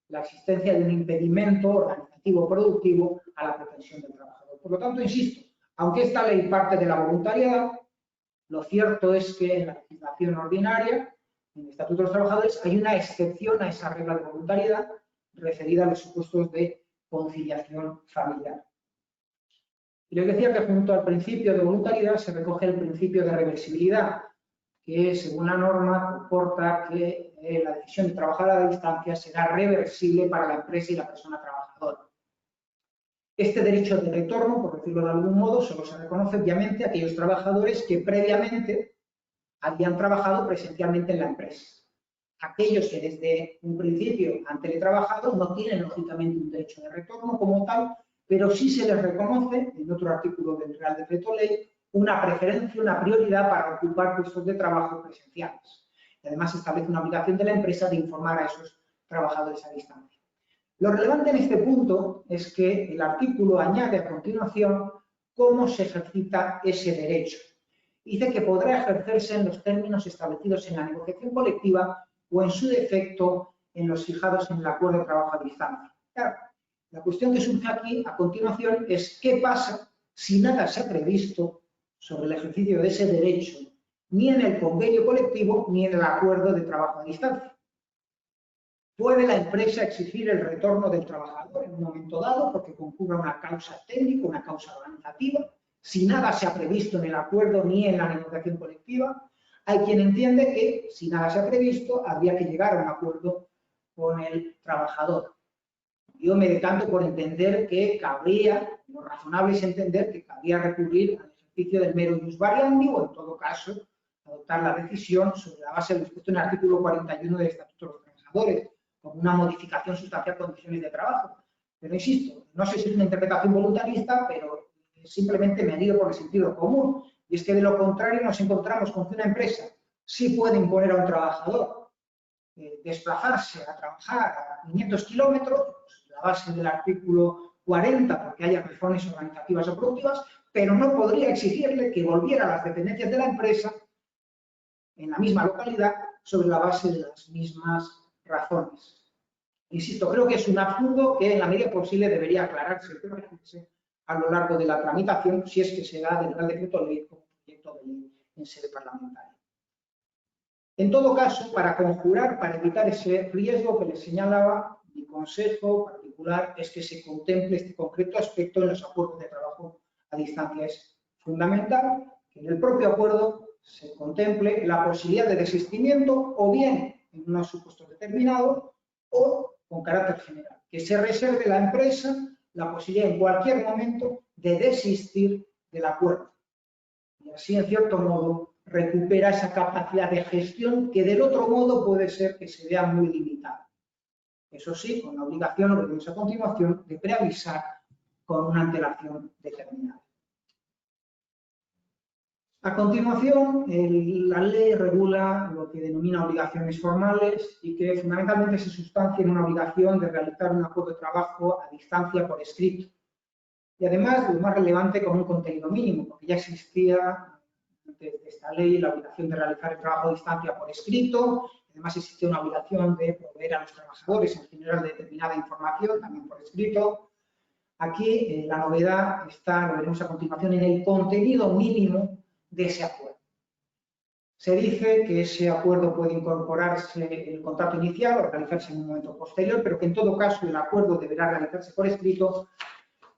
Speaker 2: la existencia de un impedimento organizativo productivo a la pretensión del trabajador. Por lo tanto, insisto, aunque esta ley parte de la voluntariedad, lo cierto es que en la legislación ordinaria, en el Estatuto de los Trabajadores, hay una excepción a esa regla de voluntariedad referida a los supuestos de conciliación familiar. Y les decía que junto al principio de voluntariedad se recoge el principio de reversibilidad, que según la norma comporta que la decisión de trabajar a la distancia será reversible para la empresa y la persona trabajadora. Este derecho de retorno, por decirlo de algún modo, solo se reconoce obviamente a aquellos trabajadores que previamente habían trabajado presencialmente en la empresa. Aquellos que desde un principio han teletrabajado no tienen lógicamente un derecho de retorno como tal, pero sí se les reconoce, en otro artículo del Real Decreto Ley, una preferencia, una prioridad para ocupar puestos de trabajo presenciales. Y además se establece una obligación de la empresa de informar a esos trabajadores a distancia. Lo relevante en este punto es que el artículo añade a continuación cómo se ejercita ese derecho. Dice que podrá ejercerse en los términos establecidos en la negociación colectiva o en su defecto en los fijados en el acuerdo de trabajo a distancia. Claro, la cuestión que surge aquí a continuación es qué pasa si nada se ha previsto sobre el ejercicio de ese derecho, ni en el convenio colectivo ni en el acuerdo de trabajo a distancia. ¿Puede la empresa exigir el retorno del trabajador en un momento dado porque concurra una causa técnica, una causa organizativa, si nada se ha previsto en el acuerdo ni en la negociación colectiva? Hay quien entiende que, si nada se ha previsto, habría que llegar a un acuerdo con el trabajador. Yo me decanto por entender que cabría, lo razonable es entender que cabría recurrir al ejercicio del mero ius variandi o, en todo caso, adoptar la decisión sobre la base de lo dispuesto en el artículo 41 del Estatuto de los Trabajadores, como una modificación sustancial de condiciones de trabajo. Pero insisto, no sé si es una interpretación voluntarista, pero simplemente me guío por el sentido común. Y es que de lo contrario nos encontramos con que una empresa sí puede imponer a un trabajador desplazarse a trabajar a 500 kilómetros, la base del artículo 40, porque haya razones organizativas o productivas, pero no podría exigirle que volviera a las dependencias de la empresa en la misma localidad sobre la base de las mismas razones. Insisto, creo que es un absurdo que en la medida posible debería aclararse, a lo largo de la tramitación, si es que se da del Real Decreto Ley como proyecto de ley en sede parlamentaria. En todo caso, para conjurar, para evitar ese riesgo que les señalaba, mi consejo particular es que se contemple este concreto aspecto en los acuerdos de trabajo a distancia. Es fundamental que en el propio acuerdo se contemple la posibilidad de desistimiento o bien en unos supuestos determinados o con carácter general, que se reserve a la empresa la posibilidad en cualquier momento de desistir del acuerdo. Y así, en cierto modo, recupera esa capacidad de gestión que del otro modo puede ser que se vea muy limitada. Eso sí, con la obligación, lo veremos a continuación, de preavisar con una antelación determinada. A continuación, la ley regula lo que denomina obligaciones formales y que fundamentalmente se sustancia en una obligación de realizar un acuerdo de trabajo a distancia por escrito. Y además, lo más relevante, con un contenido mínimo, porque ya existía desde esta ley la obligación de realizar el trabajo a distancia por escrito. Además, existe una obligación de proveer a los trabajadores en general de determinada información, también por escrito. Aquí la novedad está, lo veremos a continuación, en el contenido mínimo de ese acuerdo. Se dice que ese acuerdo puede incorporarse en el contrato inicial o realizarse en un momento posterior, pero que en todo caso el acuerdo deberá realizarse por escrito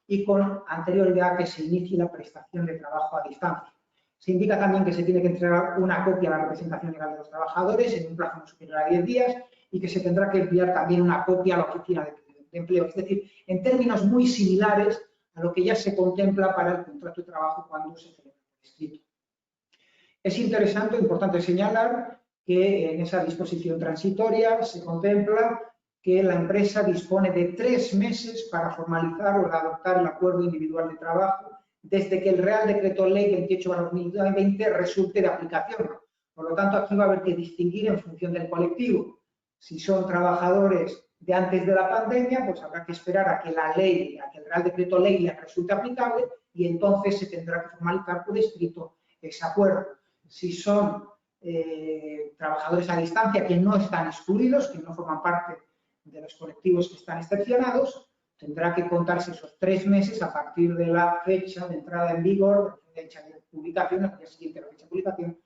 Speaker 2: y con anterioridad a que se inicie la prestación de trabajo a distancia. Se indica también que se tiene que entregar una copia a la representación legal de los trabajadores en un plazo no superior a 10 días y que se tendrá que enviar también una copia a la oficina de empleo. Es decir, en términos muy similares a lo que ya se contempla para el contrato de trabajo cuando se celebra por escrito. Es interesante, importante señalar que en esa disposición transitoria se contempla que la empresa dispone de 3 meses para formalizar o adoptar el acuerdo individual de trabajo desde que el Real Decreto Ley 28/2020 resulte de aplicación. Por lo tanto, aquí va a haber que distinguir en función del colectivo. Si son trabajadores de antes de la pandemia, pues habrá que esperar a que la ley, a que el Real Decreto Ley les resulte aplicable y entonces se tendrá que formalizar por escrito ese acuerdo. Si son trabajadores a distancia que no están excluidos, que no forman parte de los colectivos que están excepcionados, tendrá que contarse esos 3 meses a partir de la fecha de entrada en vigor, de fecha de publicación, al día siguiente de la fecha de publicación,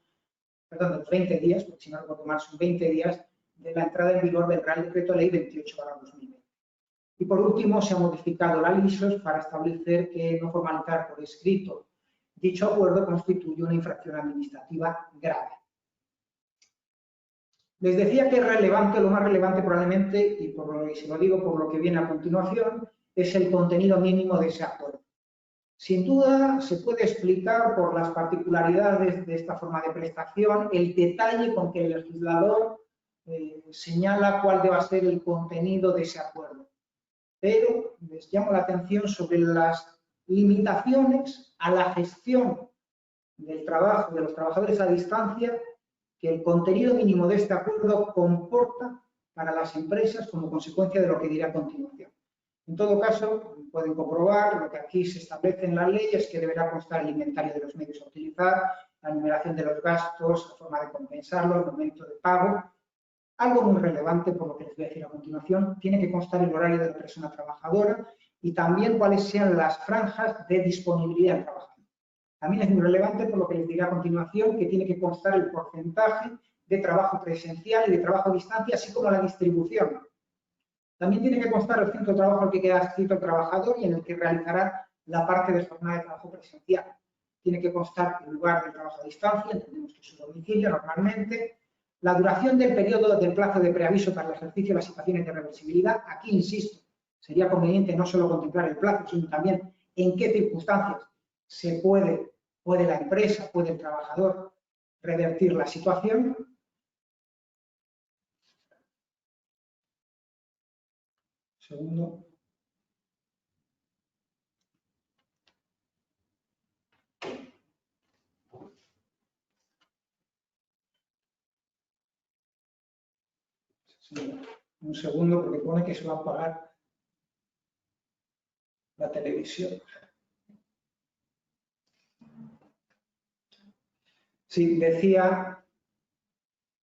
Speaker 2: perdón, de los 20 días, porque si no recuerdo mal, son 20 días de la entrada en vigor del Real Decreto Ley 28/2020. Y por último, se ha modificado la LISOS para establecer que no formalizar por escrito dicho acuerdo constituye una infracción administrativa grave. Les decía que es relevante, lo más relevante probablemente, y se lo digo por lo que viene a continuación, es el contenido mínimo de ese acuerdo. Sin duda, se puede explicar por las particularidades de esta forma de prestación el detalle con que el legislador señala cuál deba ser el contenido de ese acuerdo. Pero les llamo la atención sobre las limitaciones a la gestión del trabajo de los trabajadores a distancia que el contenido mínimo de este acuerdo comporta para las empresas como consecuencia de lo que diré a continuación. En todo caso, pueden comprobar, lo que aquí se establece en la ley es que deberá constar el inventario de los medios a utilizar, la enumeración de los gastos, la forma de compensarlo, el momento de pago. Algo muy relevante, por lo que les voy a decir a continuación, tiene que constar el horario de la persona trabajadora y también cuáles sean las franjas de disponibilidad del trabajador. También es muy relevante, por lo que les diré a continuación, que tiene que constar el porcentaje de trabajo presencial y de trabajo a distancia, así como la distribución. También tiene que constar el centro de trabajo al que queda adscrito el trabajador y en el que realizará la parte de jornada de trabajo presencial. Tiene que constar el lugar del trabajo a distancia, entendemos que es su domicilio normalmente, la duración del periodo del plazo de preaviso para el ejercicio de las situaciones de reversibilidad. Aquí, insisto, sería conveniente no solo contemplar el plazo, sino también en qué circunstancias se puede la empresa, puede el trabajador revertir la situación. Segundo. Un segundo, porque pone que se va a apagar la televisión. Sí, decía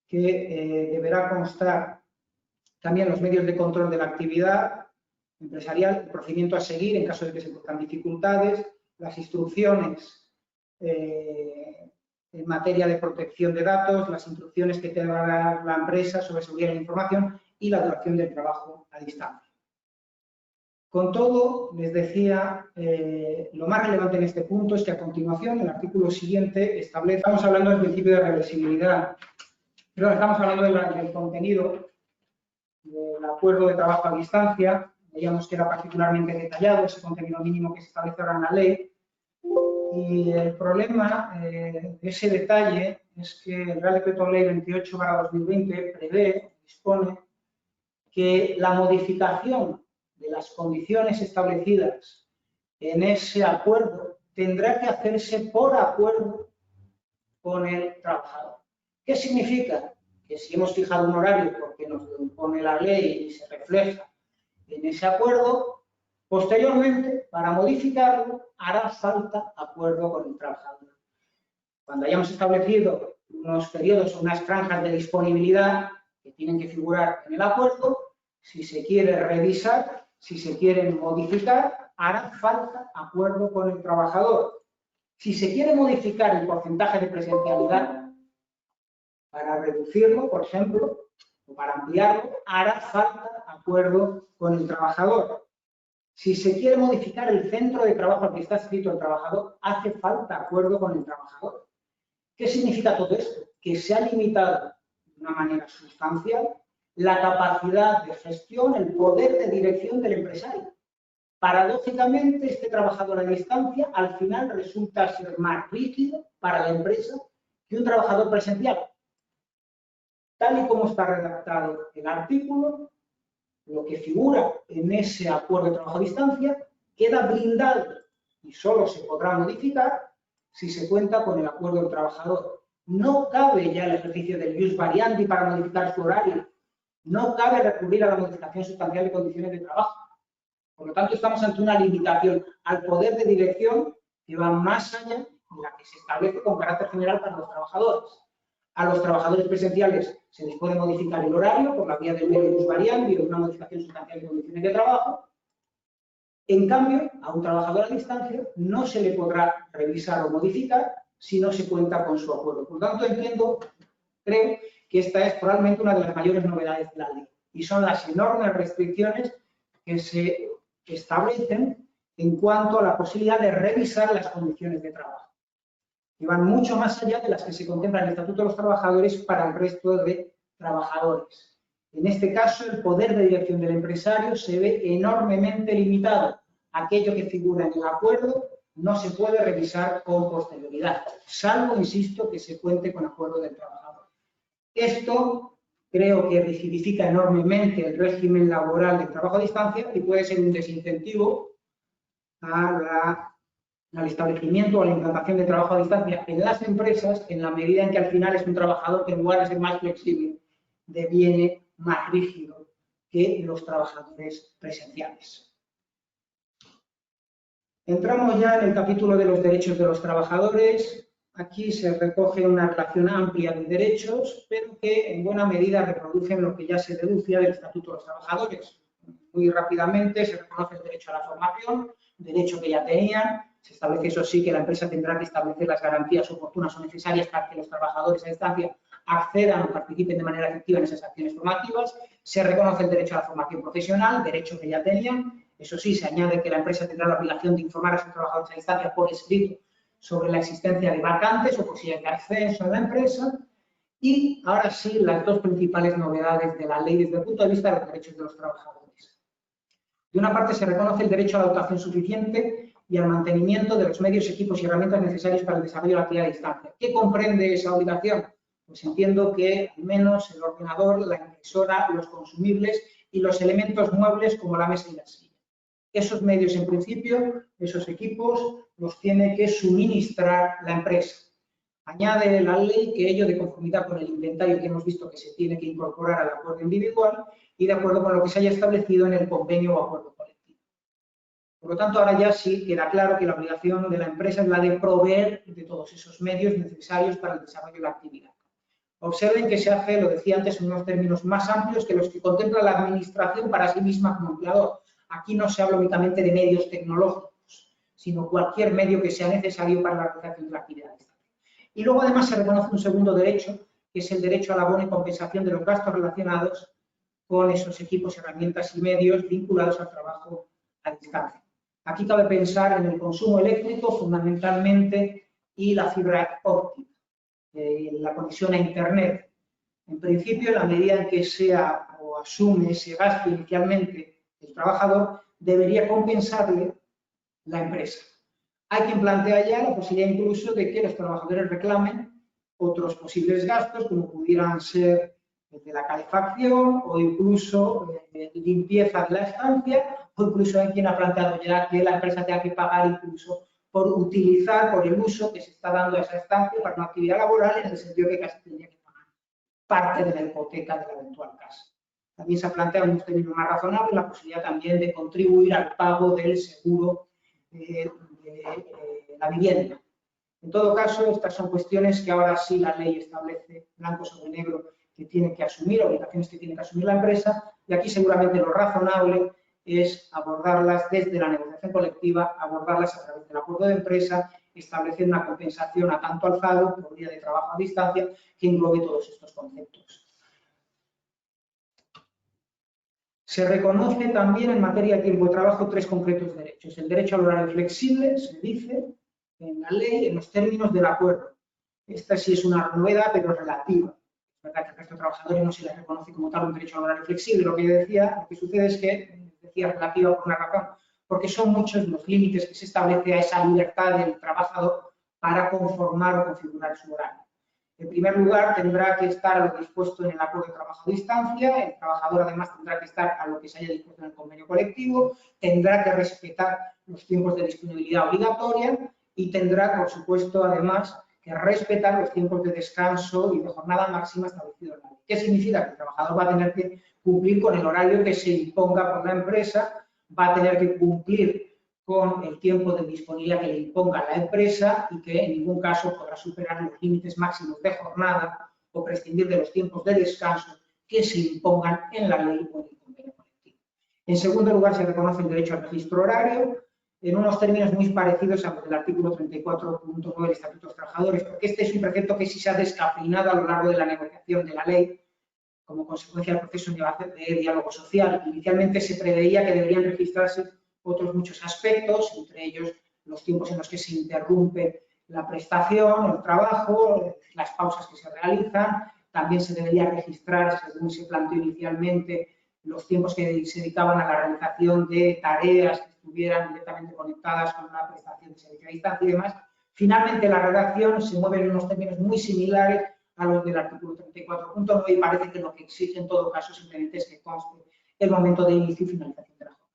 Speaker 2: que deberá constar también los medios de control de la actividad, empresarial, el procedimiento a seguir en caso de que se produzcan dificultades, las instrucciones en materia de protección de datos, las instrucciones que tenga la empresa sobre seguridad de la información y la duración del trabajo a distancia. Con todo, les decía, lo más relevante en este punto es que a continuación, el artículo siguiente establece, estamos hablando del principio de reversibilidad, pero estamos hablando del contenido del acuerdo de trabajo a distancia. Veíamos que era particularmente detallado ese contenido mínimo que se establece ahora en la ley. Y el problema de ese detalle es que el Real Decreto Ley 28/2020 prevé, dispone, que la modificación de las condiciones establecidas en ese acuerdo tendrá que hacerse por acuerdo con el trabajador. ¿Qué significa? Que si hemos fijado un horario porque nos lo impone la ley y se refleja en ese acuerdo, posteriormente, para modificarlo, hará falta acuerdo con el trabajador. Cuando hayamos establecido unos periodos o unas franjas de disponibilidad que tienen que figurar en el acuerdo, si se quiere revisar, si se quiere modificar, hará falta acuerdo con el trabajador. Si se quiere modificar el porcentaje de presencialidad para reducirlo, por ejemplo, o para ampliarlo, hará falta acuerdo con el trabajador. Si se quiere modificar el centro de trabajo al que está adscrito el trabajador, hace falta acuerdo con el trabajador. ¿Qué significa todo esto? Que se ha limitado de una manera sustancial la capacidad de gestión, el poder de dirección del empresario. Paradójicamente, este trabajador a distancia al final resulta ser más rígido para la empresa que un trabajador presencial. Tal y como está redactado el artículo, lo que figura en ese acuerdo de trabajo a distancia queda blindado y solo se podrá modificar si se cuenta con el acuerdo del trabajador. No cabe ya el ejercicio del ius variandi para modificar su horario. No cabe recurrir a la modificación sustancial de condiciones de trabajo. Por lo tanto, estamos ante una limitación al poder de dirección que va más allá de la que se establece con carácter general para los trabajadores. A los trabajadores presenciales se les puede modificar el horario por la vía del medio ius variandi o una modificación sustancial de condiciones de trabajo. En cambio, a un trabajador a distancia no se le podrá revisar o modificar si no se cuenta con su acuerdo. Por lo tanto, creo que esta es probablemente una de las mayores novedades de la ley y son las enormes restricciones que se establecen en cuanto a la posibilidad de revisar las condiciones de trabajo, que van mucho más allá de las que se contemplan en el Estatuto de los Trabajadores para el resto de trabajadores. En este caso, el poder de dirección del empresario se ve enormemente limitado. Aquello que figura en el acuerdo no se puede revisar con posterioridad, salvo, insisto, que se cuente con acuerdo del trabajador. Esto creo que rigidifica enormemente el régimen laboral del trabajo a distancia y puede ser un desincentivo al establecimiento o a la implantación de trabajo a distancia en las empresas, en la medida en que al final es un trabajador que en lugar de ser más flexible, deviene más rígido que los trabajadores presenciales. Entramos ya en el capítulo de los derechos de los trabajadores. Aquí se recoge una relación amplia de derechos, pero que en buena medida reproducen lo que ya se deducía del Estatuto de los Trabajadores. Muy rápidamente se reconoce el derecho a la formación, derecho que ya tenían. Se establece, eso sí, que la empresa tendrá que establecer las garantías oportunas o necesarias para que los trabajadores a distancia accedan o participen de manera efectiva en esas acciones formativas. Se reconoce el derecho a la formación profesional, derecho que ya tenían. Eso sí, se añade que la empresa tendrá la obligación de informar a sus trabajadores a distancia por escrito sobre la existencia de vacantes o posibilidades de acceso a la empresa. Y ahora sí, las dos principales novedades de la ley desde el punto de vista de los derechos de los trabajadores. De una parte, se reconoce el derecho a la dotación suficiente y al mantenimiento de los medios, equipos y herramientas necesarios para el desarrollo de la actividad a distancia. ¿Qué comprende esa obligación? Pues entiendo que al menos el ordenador, la impresora, los consumibles y los elementos muebles como la mesa y la silla. Esos medios, en principio, esos equipos, los tiene que suministrar la empresa. Añade la ley que ello de conformidad con el inventario que hemos visto que se tiene que incorporar al acuerdo individual y de acuerdo con lo que se haya establecido en el convenio o acuerdo colectivo. Por lo tanto, ahora ya sí queda claro que la obligación de la empresa es la de proveer de todos esos medios necesarios para el desarrollo de la actividad. Observen que se hace, lo decía antes, en unos términos más amplios que los que contempla la administración para sí misma como empleador. Aquí no se habla únicamente de medios tecnológicos, sino cualquier medio que sea necesario para la realización de la actividad. Y luego además se reconoce un segundo derecho, que es el derecho al abono y compensación de los gastos relacionados con esos equipos, herramientas y medios vinculados al trabajo a distancia. Aquí cabe pensar en el consumo eléctrico fundamentalmente y la fibra óptica, la conexión a Internet. En principio, en la medida en que sea o asume ese gasto inicialmente el trabajador, debería compensarle la empresa. Hay quien plantea ya la posibilidad incluso de que los trabajadores reclamen otros posibles gastos, como pudieran ser el de la calefacción o incluso limpieza de la estancia, o incluso hay quien ha planteado ya que la empresa tenga que pagar incluso por utilizar, por el uso que se está dando a esa estancia para una actividad laboral, en el sentido que casi tendría que pagar parte de la hipoteca de la eventual casa. También se ha planteado en un término más razonable la posibilidad también de contribuir al pago del seguro de la vivienda. En todo caso, estas son cuestiones que ahora sí la ley establece blanco sobre negro que tiene que asumir, obligaciones que tiene que asumir la empresa, y aquí seguramente lo razonable es abordarlas desde la negociación colectiva, abordarlas a través del acuerdo de empresa, establecer una compensación a tanto alzado por día de trabajo a distancia que englobe todos estos conceptos. Se reconoce también en materia de tiempo de trabajo tres concretos derechos. El derecho al horario flexible, se dice en la ley, en los términos del acuerdo. Esta sí es una novedad, pero relativa. Es verdad que al resto de trabajadores no se les reconoce como tal un derecho al horario flexible. Lo que yo decía, lo que sucede es que, decía relativa por una razón, porque son muchos los límites que se establece a esa libertad del trabajador para conformar o configurar su horario. En primer lugar, tendrá que estar a lo dispuesto en el acuerdo de trabajo a distancia, el trabajador además tendrá que estar a lo que se haya dispuesto en el convenio colectivo, tendrá que respetar los tiempos de disponibilidad obligatoria y tendrá, por supuesto, además, que respetar los tiempos de descanso y de jornada máxima establecidos en la ley. ¿Qué significa? Que el trabajador va a tener que cumplir con el horario que se imponga por la empresa, va a tener que cumplir con el tiempo de disponibilidad que le imponga la empresa y que en ningún caso podrá superar los límites máximos de jornada o prescindir de los tiempos de descanso que se impongan en la ley o en el convenio colectivo. En segundo lugar, se reconoce el derecho al registro horario en unos términos muy parecidos a los del artículo 34.9 del Estatuto de los Trabajadores, porque este es un precepto que sí se ha descafeinado a lo largo de la negociación de la ley como consecuencia del proceso de diálogo social. Inicialmente se preveía que deberían registrarse otros muchos aspectos, entre ellos los tiempos en los que se interrumpe la prestación, el trabajo, las pausas que se realizan. También se debería registrar, según se planteó inicialmente, los tiempos que se dedicaban a la realización de tareas que estuvieran directamente conectadas con la prestación de servicio a distancia y demás. Finalmente, la redacción se mueve en unos términos muy similares a los del artículo 34.9 y parece que lo que exige en todo caso simplemente es que conste el momento de inicio y finalización de la jornada.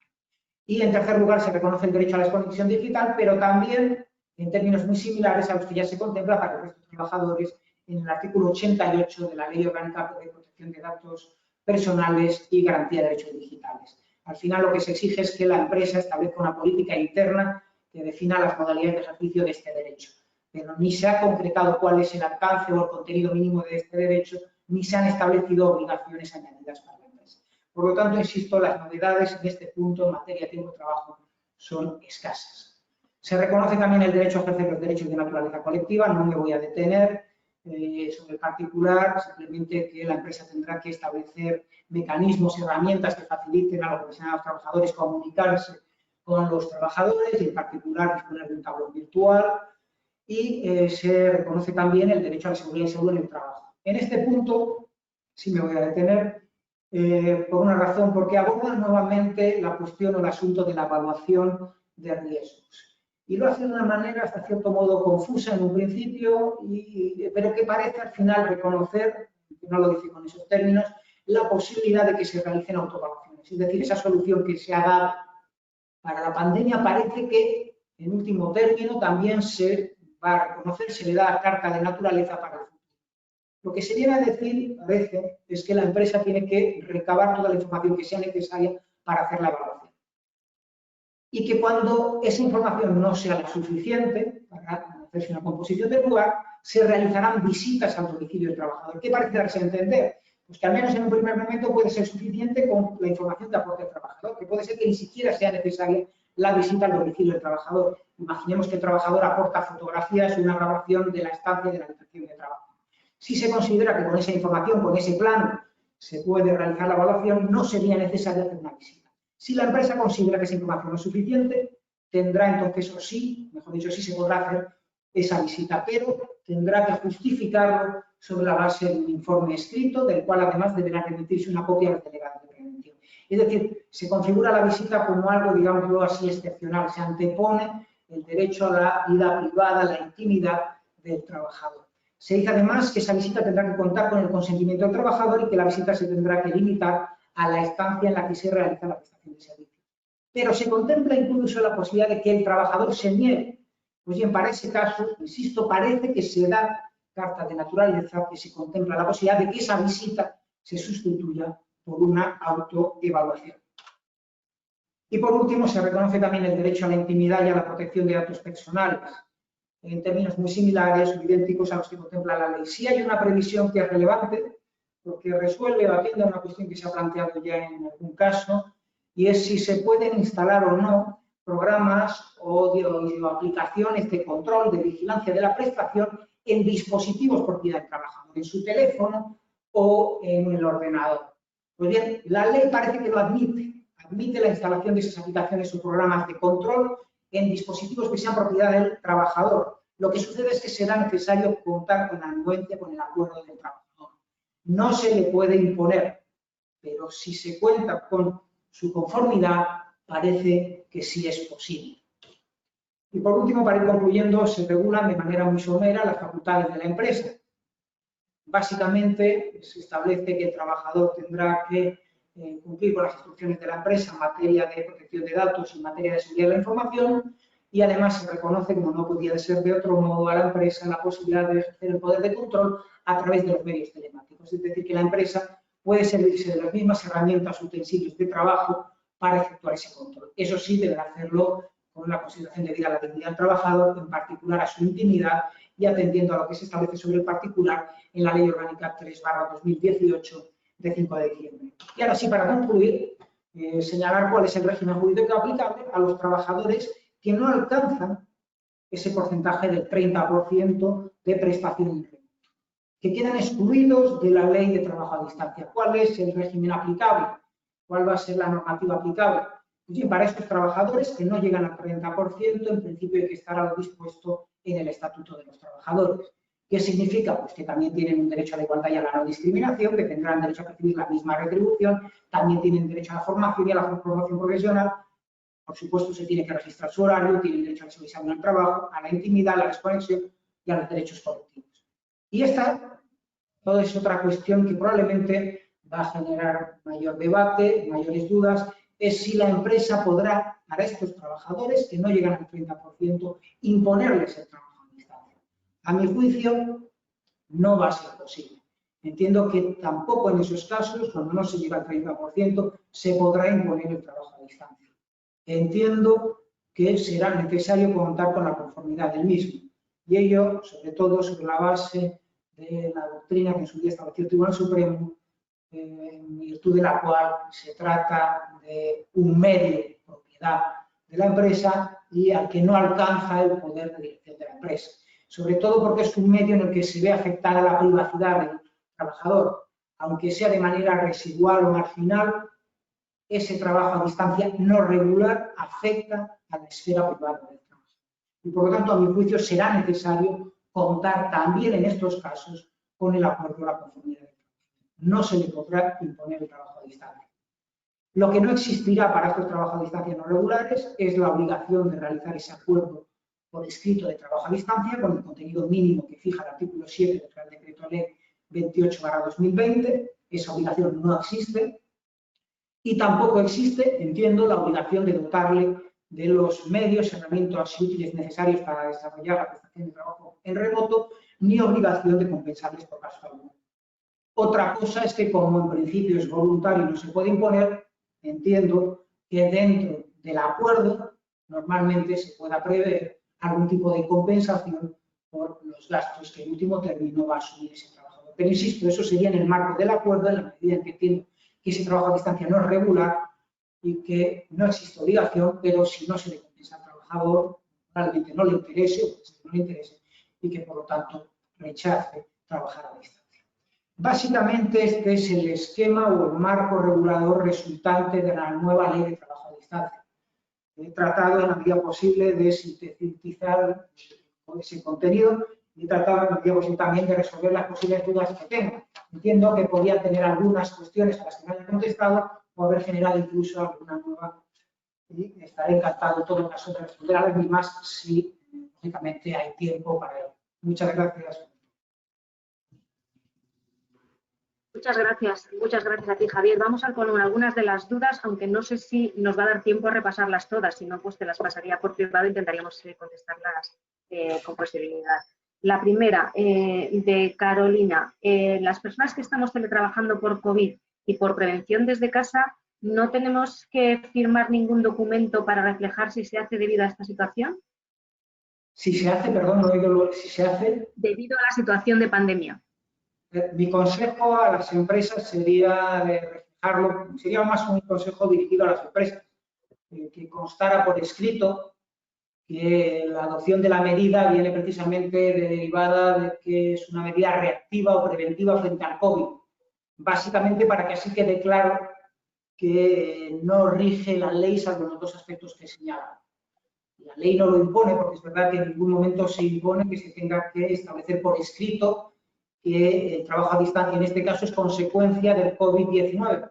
Speaker 2: Y en tercer lugar se reconoce el derecho a la desconexión digital, pero también en términos muy similares a los que ya se contempla para el resto de trabajadores en el artículo 88 de la Ley Orgánica de Protección de Datos Personales y Garantía de Derechos Digitales. Al final lo que se exige es que la empresa establezca una política interna que defina las modalidades de ejercicio de este derecho. Pero ni se ha concretado cuál es el alcance o el contenido mínimo de este derecho, ni se han establecido obligaciones añadidas para la empresa. Por lo tanto, insisto, las novedades en este punto en materia de tiempo de trabajo son escasas. Se reconoce también el derecho a ejercer los derechos de naturaleza colectiva, no me voy a detener sobre el particular, simplemente que la empresa tendrá que establecer mecanismos y herramientas que faciliten a los profesionales trabajadores comunicarse con los trabajadores y en particular disponer de un tablón virtual. Y se reconoce también el derecho a la seguridad y salud en el trabajo. En este punto sí me voy a detener por una razón, porque aborda nuevamente la cuestión o el asunto de la evaluación de riesgos. Y lo hace de una manera hasta cierto modo confusa en un principio, pero que parece al final reconocer, que no lo dice con esos términos, la posibilidad de que se realicen autoevaluaciones. Es decir, esa solución que se ha dado para la pandemia parece que, en último término, también se va a reconocer, se le da carta de naturaleza para el futuro. Lo que se viene a decir, parece, es que la empresa tiene que recabar toda la información que sea necesaria para hacer la evaluación. Y que cuando esa información no sea la suficiente para hacerse una composición del lugar, se realizarán visitas al domicilio del trabajador. ¿Qué parece darse a entender? Pues que al menos en un primer momento puede ser suficiente con la información que aporte el trabajador, que puede ser que ni siquiera sea necesaria la visita al domicilio del trabajador. Imaginemos que el trabajador aporta fotografías y una grabación de la estancia de la habitación de trabajo. Si se considera que con esa información, con ese plano, se puede realizar la evaluación, no sería necesario hacer una visita. Si la empresa considera que esa información no es suficiente, tendrá entonces, o sí, mejor dicho, sí se podrá hacer esa visita, pero tendrá que justificarlo sobre la base de un informe escrito, del cual además deberá remitirse una copia al delegado de prevención. Es decir, se configura la visita como algo, digámoslo así, excepcional. Se antepone el derecho a la vida privada, a la intimidad del trabajador. Se dice además que esa visita tendrá que contar con el consentimiento del trabajador y que la visita se tendrá que limitar a la estancia en la que se realiza la prestación de servicio. Pero se contempla incluso la posibilidad de que el trabajador se niegue. Pues bien, para ese caso, insisto, parece que se da carta de naturaleza que se contempla la posibilidad de que esa visita se sustituya por una autoevaluación. Y por último, se reconoce también el derecho a la intimidad y a la protección de datos personales, en términos muy similares o idénticos a los que contempla la ley. Sí hay una previsión que es relevante, porque resuelve o atiende a una cuestión que se ha planteado ya en algún caso, y es si se pueden instalar o no programas o aplicaciones de control, de vigilancia de la prestación en dispositivos propiedad del trabajador, en su teléfono o en el ordenador. Pues bien, la ley parece que lo admite la instalación de esas aplicaciones o programas de control en dispositivos que sean propiedad del trabajador. Lo que sucede es que será necesario contar con la anuencia, con el acuerdo del trabajador. No se le puede imponer, pero si se cuenta con su conformidad, parece que sí es posible. Y por último, para ir concluyendo, se regulan de manera muy somera las facultades de la empresa. Básicamente, se establece que el trabajador tendrá que cumplir con las instrucciones de la empresa en materia de protección de datos y en materia de seguridad de la información, y además se reconoce, como no podía ser de otro modo, a la empresa la posibilidad de ejercer el poder de control a través de los medios telemáticos. Es decir, que la empresa puede servirse de las mismas herramientas, utensilios de trabajo para efectuar ese control. Eso sí, deberá hacerlo con la consideración debida a la dignidad del trabajador, en particular a su intimidad y atendiendo a lo que se establece sobre el particular en la Ley Orgánica 3/2018 de 5 de diciembre. Y ahora sí, para concluir, señalar cuál es el régimen jurídico aplicable a los trabajadores que no alcanzan ese porcentaje del 30% de prestación en remoto, que quedan excluidos de la ley de trabajo a distancia. ¿Cuál es el régimen aplicable? ¿Cuál va a ser la normativa aplicable? Pues bien, para estos trabajadores que no llegan al 30%, en principio hay que estar a lo dispuesto en el Estatuto de los Trabajadores. ¿Qué significa? Pues que también tienen un derecho a la igualdad y a la no discriminación, que tendrán derecho a recibir la misma retribución, también tienen derecho a la formación y a la formación profesional. Por supuesto, se tiene que registrar su horario, tienen derecho a supervisar el trabajo, a la intimidad, a la desconexión y a los derechos colectivos. Y esta toda es otra cuestión que probablemente va a generar mayor debate, mayores dudas, es si la empresa podrá, para estos trabajadores que no llegan al 30%, imponerles el trabajo a distancia. A mi juicio, no va a ser posible. Entiendo que tampoco en esos casos, cuando no se llega al 30%, se podrá imponer el trabajo a distancia. Entiendo que será necesario contar con la conformidad del mismo. Y ello, sobre todo, sobre la base de la doctrina que en su día estableció el Tribunal Supremo, en virtud de la cual se trata de un medio de propiedad de la empresa y al que no alcanza el poder de dirección de la empresa. Sobre todo porque es un medio en el que se ve afectada la privacidad del trabajador, aunque sea de manera residual o marginal. Ese trabajo a distancia no regular afecta a la esfera privada del trabajo. Y por lo tanto, a mi juicio, será necesario contar también en estos casos con el acuerdo de la conformidad del trabajo. No se le podrá imponer el trabajo a distancia. Lo que no existirá para estos trabajos a distancia no regulares es la obligación de realizar ese acuerdo por escrito de trabajo a distancia con el contenido mínimo que fija el artículo 7 del Real Decreto Ley 28/2020. Esa obligación no existe. Y tampoco existe, entiendo, la obligación de dotarle de los medios, herramientas y útiles necesarios para desarrollar la prestación de trabajo en remoto, ni obligación de compensarles por caso alguno. Otra cosa es que, como en principio es voluntario y no se puede imponer, entiendo que dentro del acuerdo normalmente se pueda prever algún tipo de compensación por los gastos que en último término va a asumir ese trabajador Pero insisto, eso sería en el marco del acuerdo, en la medida en que entiendo que ese trabajo a distancia no es regular y que no existe obligación, pero si no se le compensa al trabajador, realmente no le interese o no le interese y que por lo tanto rechace trabajar a distancia. Básicamente este es el esquema o el marco regulador resultante de la nueva ley de trabajo a distancia. He tratado en la medida posible de sintetizar ese contenido y he tratado en la medida posible también de resolver las posibles dudas que tengo. Entiendo que podría tener algunas cuestiones a las que no haya contestado o haber generado incluso alguna nueva y estaré encantado en todo caso de responder a las mismas si, lógicamente, hay tiempo para ello. Muchas gracias.
Speaker 1: Muchas gracias a ti, Javier. Vamos a ir con algunas de las dudas, aunque no sé si nos va a dar tiempo a repasarlas todas, si no, pues te las pasaría por privado e intentaríamos contestarlas con posterioridad. La primera, de Carolina. Las personas que estamos teletrabajando por COVID y por prevención desde casa, ¿no tenemos que firmar ningún documento para reflejar si se hace debido a esta situación?
Speaker 2: Si se hace, perdón, no he oído si se hace.
Speaker 1: Debido a la situación de pandemia.
Speaker 2: Mi consejo a las empresas sería reflejarlo, sería más un consejo dirigido a las empresas, que constara por escrito que la adopción de la medida viene precisamente derivada de que es una medida reactiva o preventiva frente al COVID, básicamente para que así quede claro que no rige la ley salvo los dos aspectos que señalan. La ley no lo impone porque es verdad que en ningún momento se impone que se tenga que establecer por escrito que el trabajo a distancia en este caso es consecuencia del COVID-19,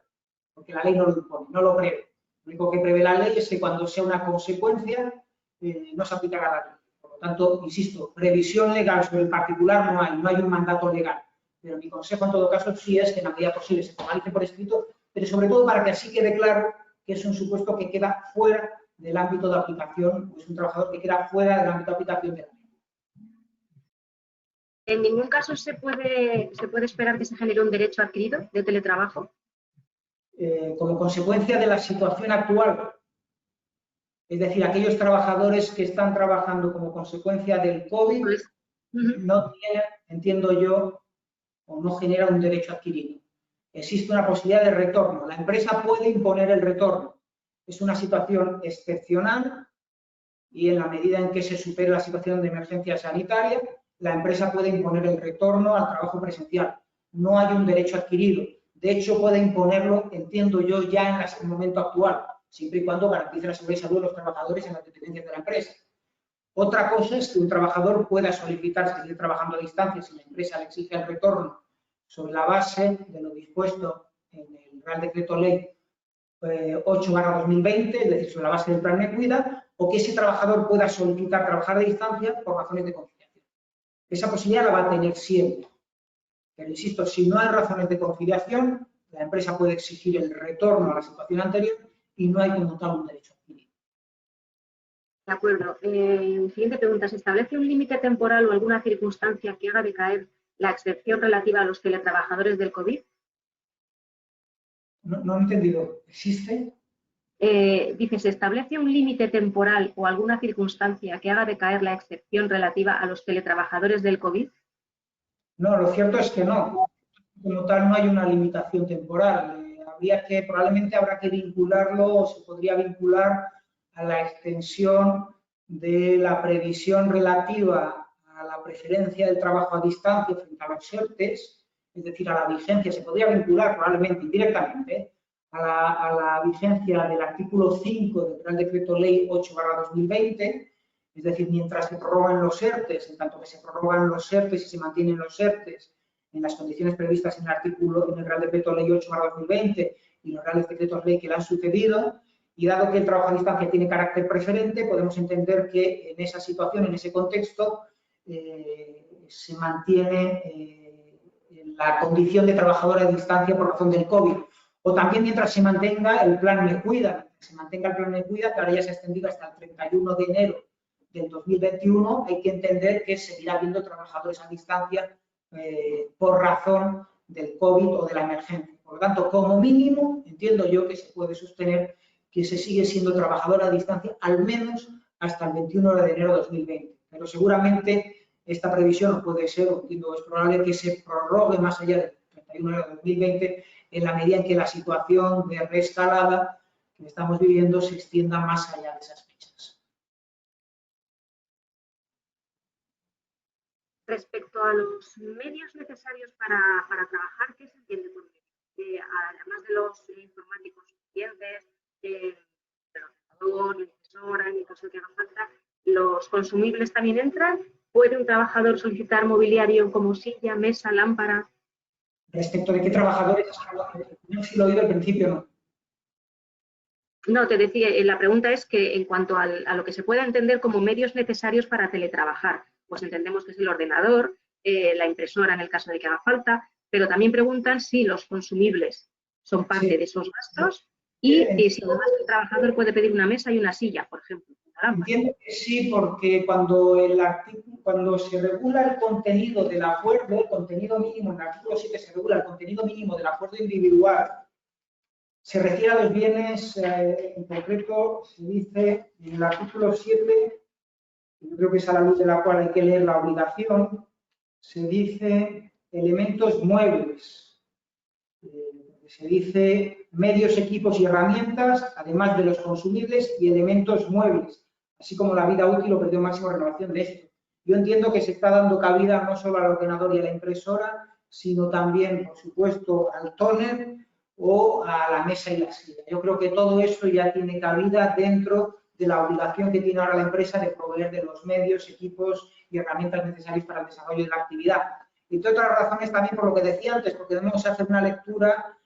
Speaker 2: porque la ley no lo impone, no lo prevé. Lo único que prevé la ley es que cuando sea una consecuencia no se aplicará la ley. Por lo tanto, insisto, previsión legal sobre el particular no hay un mandato legal. Pero mi consejo en todo caso sí es que en la medida posible se formalice por escrito, pero sobre todo para que así quede claro que es un supuesto que queda fuera del ámbito de aplicación, o es un trabajador que queda fuera del ámbito de aplicación de la ley.
Speaker 1: ¿En ningún caso se puede esperar que se genere un derecho adquirido de teletrabajo?
Speaker 2: Como consecuencia de la situación actual, es decir, aquellos trabajadores que están trabajando como consecuencia del COVID no tienen, entiendo yo, o no genera un derecho adquirido. Existe una posibilidad de retorno. La empresa puede imponer el retorno. Es una situación excepcional y en la medida en que se supere la situación de emergencia sanitaria, la empresa puede imponer el retorno al trabajo presencial. No hay un derecho adquirido. De hecho, puede imponerlo, entiendo yo, ya en el momento actual, siempre y cuando garantice la seguridad y salud de los trabajadores en las dependencias de la empresa. Otra cosa es que un trabajador pueda solicitar seguir trabajando a distancia si la empresa le exige el retorno sobre la base de lo dispuesto en el Real Decreto Ley 8/2020, es decir, sobre la base del plan de cuida, o que ese trabajador pueda solicitar trabajar a distancia por razones de conciliación. Esa posibilidad la va a tener siempre. Pero insisto, si no hay razones de conciliación, la empresa puede exigir el retorno a la situación anterior y no hay como tal un derecho adquirido.
Speaker 1: De acuerdo. Siguiente pregunta. ¿Se establece un límite temporal o alguna circunstancia que haga decaer la excepción relativa a los teletrabajadores del COVID?
Speaker 2: No he entendido. ¿Existe?
Speaker 1: Dice, ¿se establece un límite temporal o alguna circunstancia que haga decaer la excepción relativa a los teletrabajadores del COVID?
Speaker 2: No, lo cierto es que no. Como tal, no hay una limitación temporal. Probablemente habrá que vincularlo o se podría vincular a la extensión de la previsión relativa a la preferencia del trabajo a distancia frente a los ERTES, es decir, a la vigencia, se podría vincular probablemente indirectamente a la vigencia del artículo 5 del Real Decreto Ley 8/2020, es decir, mientras se prorrogan los ERTES, en tanto que se prorrogan los ERTES y se mantienen los ERTES en las condiciones previstas en el Real Decreto Ley 8/2020 y los Reales Decretos Ley que le han sucedido, y dado que el trabajo a distancia tiene carácter preferente, podemos entender que en esa situación, en ese contexto, se mantiene la condición de trabajador a distancia por razón del COVID. O también mientras se mantenga el plan Me Cuida, que ahora ya se ha extendido hasta el 31 de enero del 2021, hay que entender que seguirá habiendo trabajadores a distancia por razón del COVID o de la emergencia. Por lo tanto, como mínimo, entiendo yo que se puede sostener que se sigue siendo trabajador a distancia al menos hasta el 21 de enero de 2020. Pero seguramente esta previsión puede ser, o entiendo es probable que se prorrogue más allá del 31 de enero de 2020 en la medida en que la situación de reescalada que estamos viviendo se extienda más allá de esas fechas.
Speaker 1: Respecto a los medios necesarios para trabajar, ¿qué se entiende por medio? Además de los informáticos suficientes, el ordenador, la impresora, en el caso de que haga falta, ¿los consumibles también entran? ¿Puede un trabajador solicitar mobiliario como silla, mesa, lámpara?
Speaker 2: Respecto de qué trabajadores, no sé si lo he oído al principio, no.
Speaker 1: No, te decía, la pregunta es que en cuanto a lo que se pueda entender como medios necesarios para teletrabajar, pues entendemos que es el ordenador, la impresora en el caso de que haga falta, pero también preguntan si los consumibles son parte de esos gastos y si además el trabajador puede pedir una mesa y una silla, por ejemplo.
Speaker 2: Entiendo que sí, porque cuando se regula el contenido del acuerdo, el contenido mínimo, en el artículo 7 se regula el contenido mínimo del acuerdo individual, se refiere a los bienes, en concreto se dice en el artículo 7, yo creo que es a la luz de la cual hay que leer la obligación, se dice elementos muebles, se dice medios, equipos y herramientas, además de los consumibles y elementos muebles, así como la vida útil o periodo máximo de renovación de esto. Yo entiendo que se está dando cabida no solo al ordenador y a la impresora, sino también, por supuesto, al tóner o a la mesa y la silla. Yo creo que todo eso ya tiene cabida dentro de la obligación que tiene ahora la empresa de proveer de los medios, equipos y herramientas necesarios para el desarrollo de la actividad. Y entre otras razones también por lo que decía antes, porque debemos hacer una lectura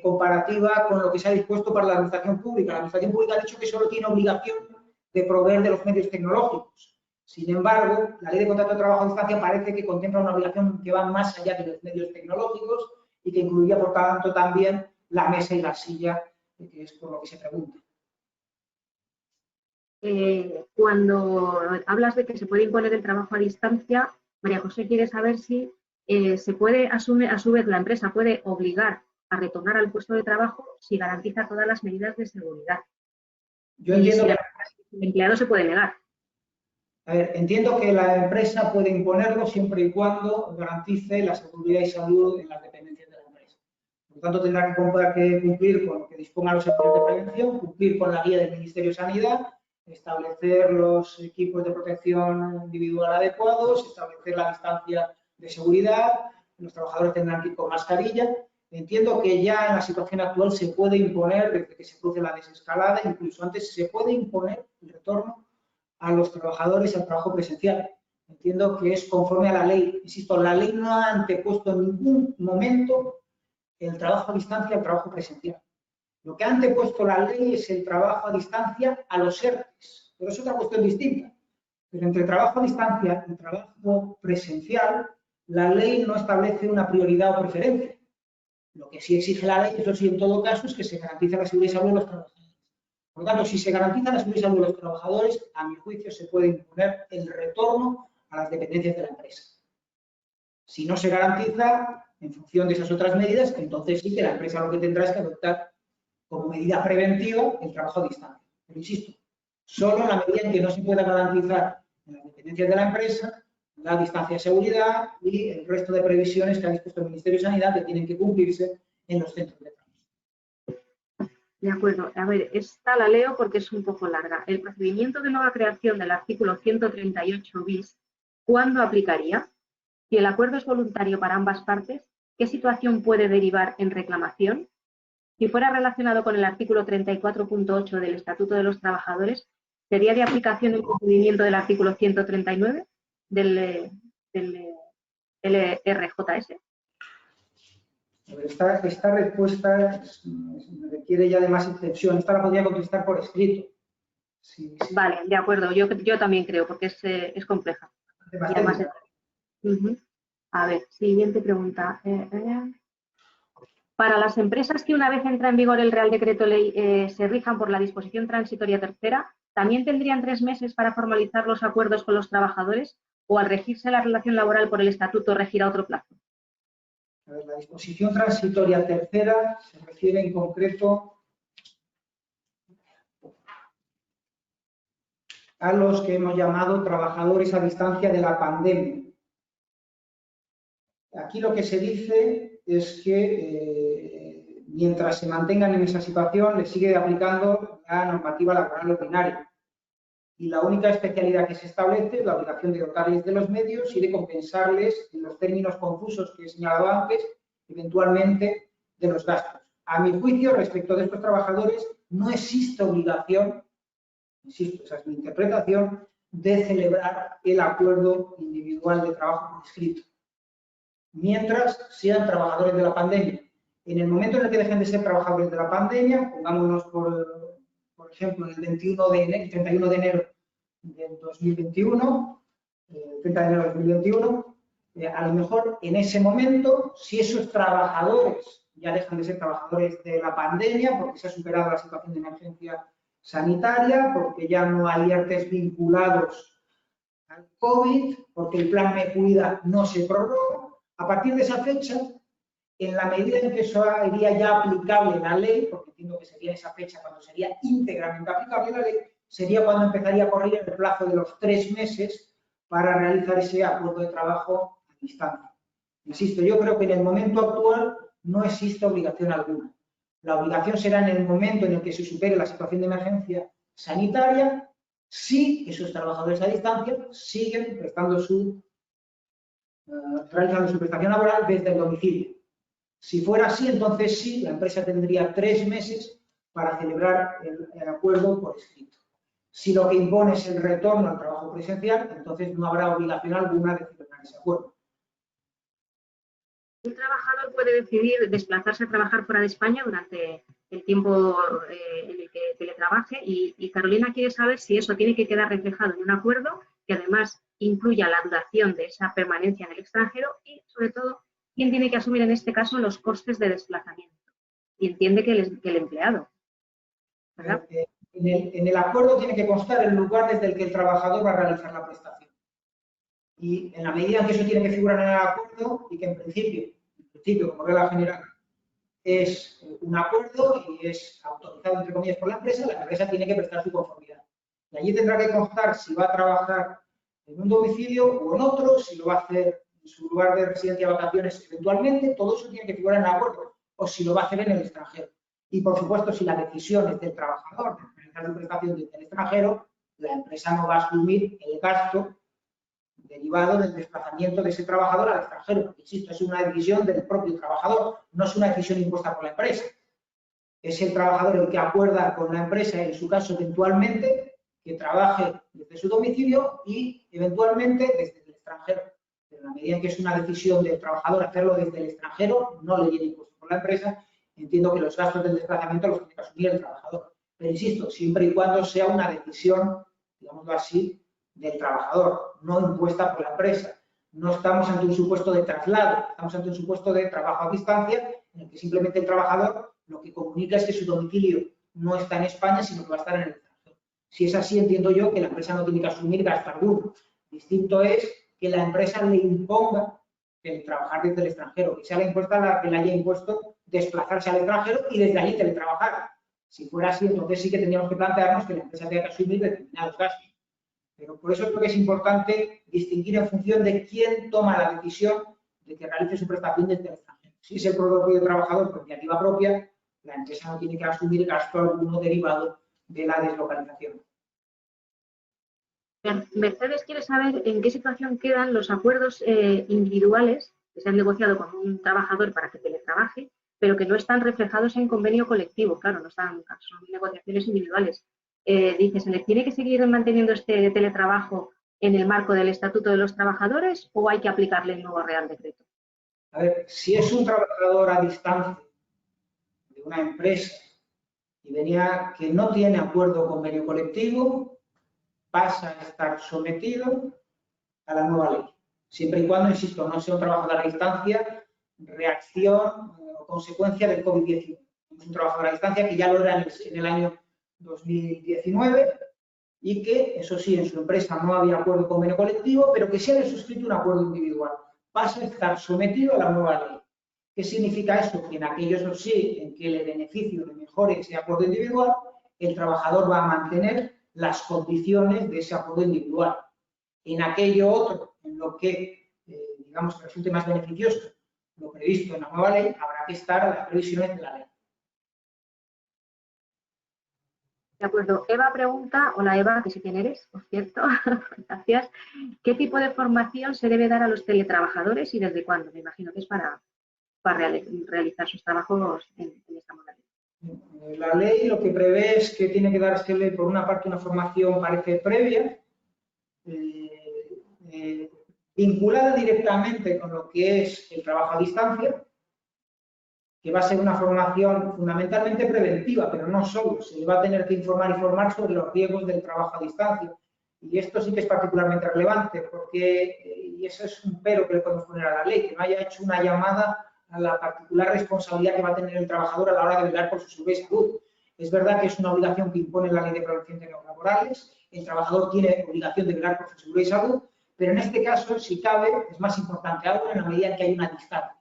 Speaker 2: comparativa con lo que se ha dispuesto para la administración pública. La administración pública ha dicho que solo tiene obligación de proveer de los medios tecnológicos. Sin embargo, la Ley de Contrato de Trabajo a Distancia parece que contempla una obligación que va más allá de los medios tecnológicos y que incluiría, por tanto, también la mesa y la silla, que es por lo que se pregunta.
Speaker 1: Cuando hablas de que se puede imponer el trabajo a distancia, María José quiere saber si se puede, a su vez, la empresa puede obligar a retornar al puesto de trabajo si garantiza todas las medidas de seguridad.
Speaker 2: Yo entiendo que
Speaker 1: el empleado se puede negar.
Speaker 2: A ver, entiendo que la empresa puede imponerlo siempre y cuando garantice la seguridad y salud en las dependencias de la empresa. Por lo tanto, tendrá que cumplir con lo que dispongan los servicios de prevención, cumplir con la guía del Ministerio de Sanidad, establecer los equipos de protección individual adecuados, establecer la distancia de seguridad, los trabajadores tendrán que ir con mascarilla. Entiendo que ya en la situación actual se puede imponer, desde que se produce la desescalada, incluso antes se puede imponer el retorno a los trabajadores al trabajo presencial. Entiendo que es conforme a la ley. Insisto, la ley no ha antepuesto en ningún momento el trabajo a distancia al trabajo presencial. Lo que ha antepuesto la ley es el trabajo a distancia a los ERTES, pero es otra cuestión distinta. Pero entre trabajo a distancia y trabajo presencial, la ley no establece una prioridad o preferencia. Lo que sí exige la ley, eso sí, en todo caso, es que se garantice la seguridad y salud de los trabajadores. Por lo tanto, si se garantiza la seguridad y salud de los trabajadores, a mi juicio se puede imponer el retorno a las dependencias de la empresa. Si no se garantiza, en función de esas otras medidas, entonces sí que la empresa lo que tendrá es que adoptar como medida preventiva el trabajo a distancia. Pero insisto, solo en la medida en que no se pueda garantizar en las dependencias de la empresa la distancia de seguridad y el resto de previsiones que ha dispuesto el Ministerio de Sanidad que tienen que cumplirse en los centros de trabajo.
Speaker 1: De acuerdo. A ver, esta la leo porque es un poco larga. El procedimiento de nueva creación del artículo 138 bis, ¿cuándo aplicaría? Si el acuerdo es voluntario para ambas partes, ¿qué situación puede derivar en reclamación? Si fuera relacionado con el artículo 34.8 del Estatuto de los Trabajadores, ¿sería de aplicación el procedimiento del artículo 139 del LRJS?
Speaker 2: Esta respuesta requiere ya de más extensión. Esta la podría contestar por escrito. Sí.
Speaker 1: Vale, de acuerdo. Yo también creo, porque es compleja. Y además A ver, siguiente pregunta. Para las empresas que una vez entra en vigor el Real Decreto Ley se rijan por la disposición transitoria tercera, ¿también tendrían 3 meses para formalizar los acuerdos con los trabajadores o al regirse la relación laboral por el Estatuto regirá otro plazo?
Speaker 2: A ver, la disposición transitoria tercera se refiere en concreto a los que hemos llamado trabajadores a distancia de la pandemia. Aquí lo que se dice es que mientras se mantengan en esa situación, les sigue aplicando la normativa laboral ordinaria. Y la única especialidad que se establece es la obligación de dotarles de los medios y de compensarles, en los términos confusos que he señalado antes, eventualmente de los gastos. A mi juicio, respecto de estos trabajadores, no existe obligación, insisto, esa es mi interpretación, de celebrar el acuerdo individual de trabajo por escrito, mientras sean trabajadores de la pandemia. En el momento en el que dejen de ser trabajadores de la pandemia, pongámonos por ejemplo, el 31 de enero del 2021, el 30 de enero de 2021, a lo mejor en ese momento, si esos trabajadores ya dejan de ser trabajadores de la pandemia, porque se ha superado la situación de emergencia sanitaria, porque ya no hay ERTEs vinculados al COVID, porque el plan Me Cuida no se prorroga, a partir de esa fecha, en la medida en que eso sería ya aplicable la ley, porque entiendo que sería esa fecha cuando sería íntegramente aplicable la ley, sería cuando empezaría a correr el plazo de los 3 meses para realizar ese acuerdo de trabajo a distancia. Insisto, yo creo que en el momento actual no existe obligación alguna. La obligación será en el momento en el que se supere la situación de emergencia sanitaria, si esos trabajadores a distancia siguen realizando su prestación laboral desde el domicilio. Si fuera así, entonces sí, la empresa tendría 3 meses para celebrar el acuerdo por escrito. Si lo que impone es el retorno al trabajo presencial, entonces no habrá obligación alguna de celebrar ese acuerdo.
Speaker 1: Un trabajador puede decidir desplazarse a trabajar fuera de España durante el tiempo en el que teletrabaje y Carolina quiere saber si eso tiene que quedar reflejado en un acuerdo que además incluya la duración de esa permanencia en el extranjero y, sobre todo, quién tiene que asumir en este caso los costes de desplazamiento. Y entiende que el empleado, ¿verdad?
Speaker 2: En el acuerdo tiene que constar el lugar desde el que el trabajador va a realizar la prestación. Y en la medida en que eso tiene que figurar en el acuerdo y que en principio como regla general, es un acuerdo y es autorizado, entre comillas, por la empresa tiene que prestar su conformidad. Y allí tendrá que constar si va a trabajar en un domicilio o en otro, si lo va a hacer en su lugar de residencia de vacaciones eventualmente, todo eso tiene que figurar en el acuerdo, o si lo va a hacer en el extranjero. Y, por supuesto, si la decisión es del trabajador de realizar su prestación desde el extranjero, la empresa no va a asumir el gasto derivado del desplazamiento de ese trabajador al extranjero, porque, insisto, es una decisión del propio trabajador, no es una decisión impuesta por la empresa. Es el trabajador el que acuerda con la empresa, en su caso, eventualmente, que trabaje desde su domicilio y, eventualmente, desde el extranjero. Pero en la medida en que es una decisión del trabajador hacerlo desde el extranjero, no le viene impuesto por la empresa, entiendo que los gastos del desplazamiento los tiene que asumir el trabajador. Pero, insisto, siempre y cuando sea una decisión, digámoslo así, del trabajador, no impuesta por la empresa. No estamos ante un supuesto de traslado, estamos ante un supuesto de trabajo a distancia, en el que simplemente el trabajador lo que comunica es que su domicilio no está en España, sino que va a estar en el extranjero. Si es así, entiendo yo que la empresa no tiene que asumir gasto alguno. Distinto es que la empresa le imponga el trabajar desde el extranjero, que sea la impuesta la que le haya impuesto desplazarse al extranjero y desde allí teletrabajar. Si fuera así, entonces sí que tendríamos que plantearnos que la empresa tenga que asumir determinados gastos. Pero por eso creo que es importante distinguir en función de quién toma la decisión de que realice su prestación desde el extranjero. Si es el propio trabajador por iniciativa propia, la empresa no tiene que asumir gasto alguno derivado de la deslocalización.
Speaker 1: Mercedes quiere saber en qué situación quedan los acuerdos individuales que se han negociado con un trabajador para que teletrabaje, pero que no están reflejados en convenio colectivo. Claro, no están, son negociaciones individuales. Dice, ¿se le tiene que seguir manteniendo este teletrabajo en el marco del Estatuto de los Trabajadores o hay que aplicarle el nuevo Real Decreto?
Speaker 2: A ver, si es un trabajador a distancia de una empresa y venía que no tiene acuerdo o convenio colectivo, pasa a estar sometido a la nueva ley. Siempre y cuando, insisto, no sea un trabajador a distancia, reacción o consecuencia del COVID-19. Es un trabajador a distancia que ya lo era en el año 2019 y que, eso sí, en su empresa no había acuerdo o convenio colectivo, pero que se había suscrito un acuerdo individual. Pasa a estar sometido a la nueva ley. ¿Qué significa esto? Que en aquellos sí en que le beneficie o le mejore ese acuerdo individual, el trabajador va a mantener las condiciones de ese acuerdo individual. En aquello otro, en lo que, digamos, que resulte más beneficioso lo previsto en la nueva ley, habrá que estar a las previsiones de la ley.
Speaker 1: De acuerdo. Eva pregunta, hola Eva, que sí quién eres, por cierto, gracias. ¿Qué tipo de formación se debe dar a los teletrabajadores y desde cuándo? Me imagino que es para realizar sus trabajos en esta modalidad.
Speaker 2: La ley lo que prevé es que tiene que dársele, por una parte, una formación, parece, previa, vinculada directamente con lo que es el trabajo a distancia, que va a ser una formación fundamentalmente preventiva, pero no solo, se le va a tener que informar y formar sobre los riesgos del trabajo a distancia. Y esto sí que es particularmente relevante, porque, y eso es un pero que le podemos poner a la ley, que no haya hecho una llamada a la particular responsabilidad que va a tener el trabajador a la hora de velar por su seguridad y salud. Es verdad que es una obligación que impone la Ley de Prevención de Riesgos Laborales, el trabajador tiene obligación de velar por su seguridad y salud, pero en este caso, si cabe, es más importante aún en la medida en que hay una distancia.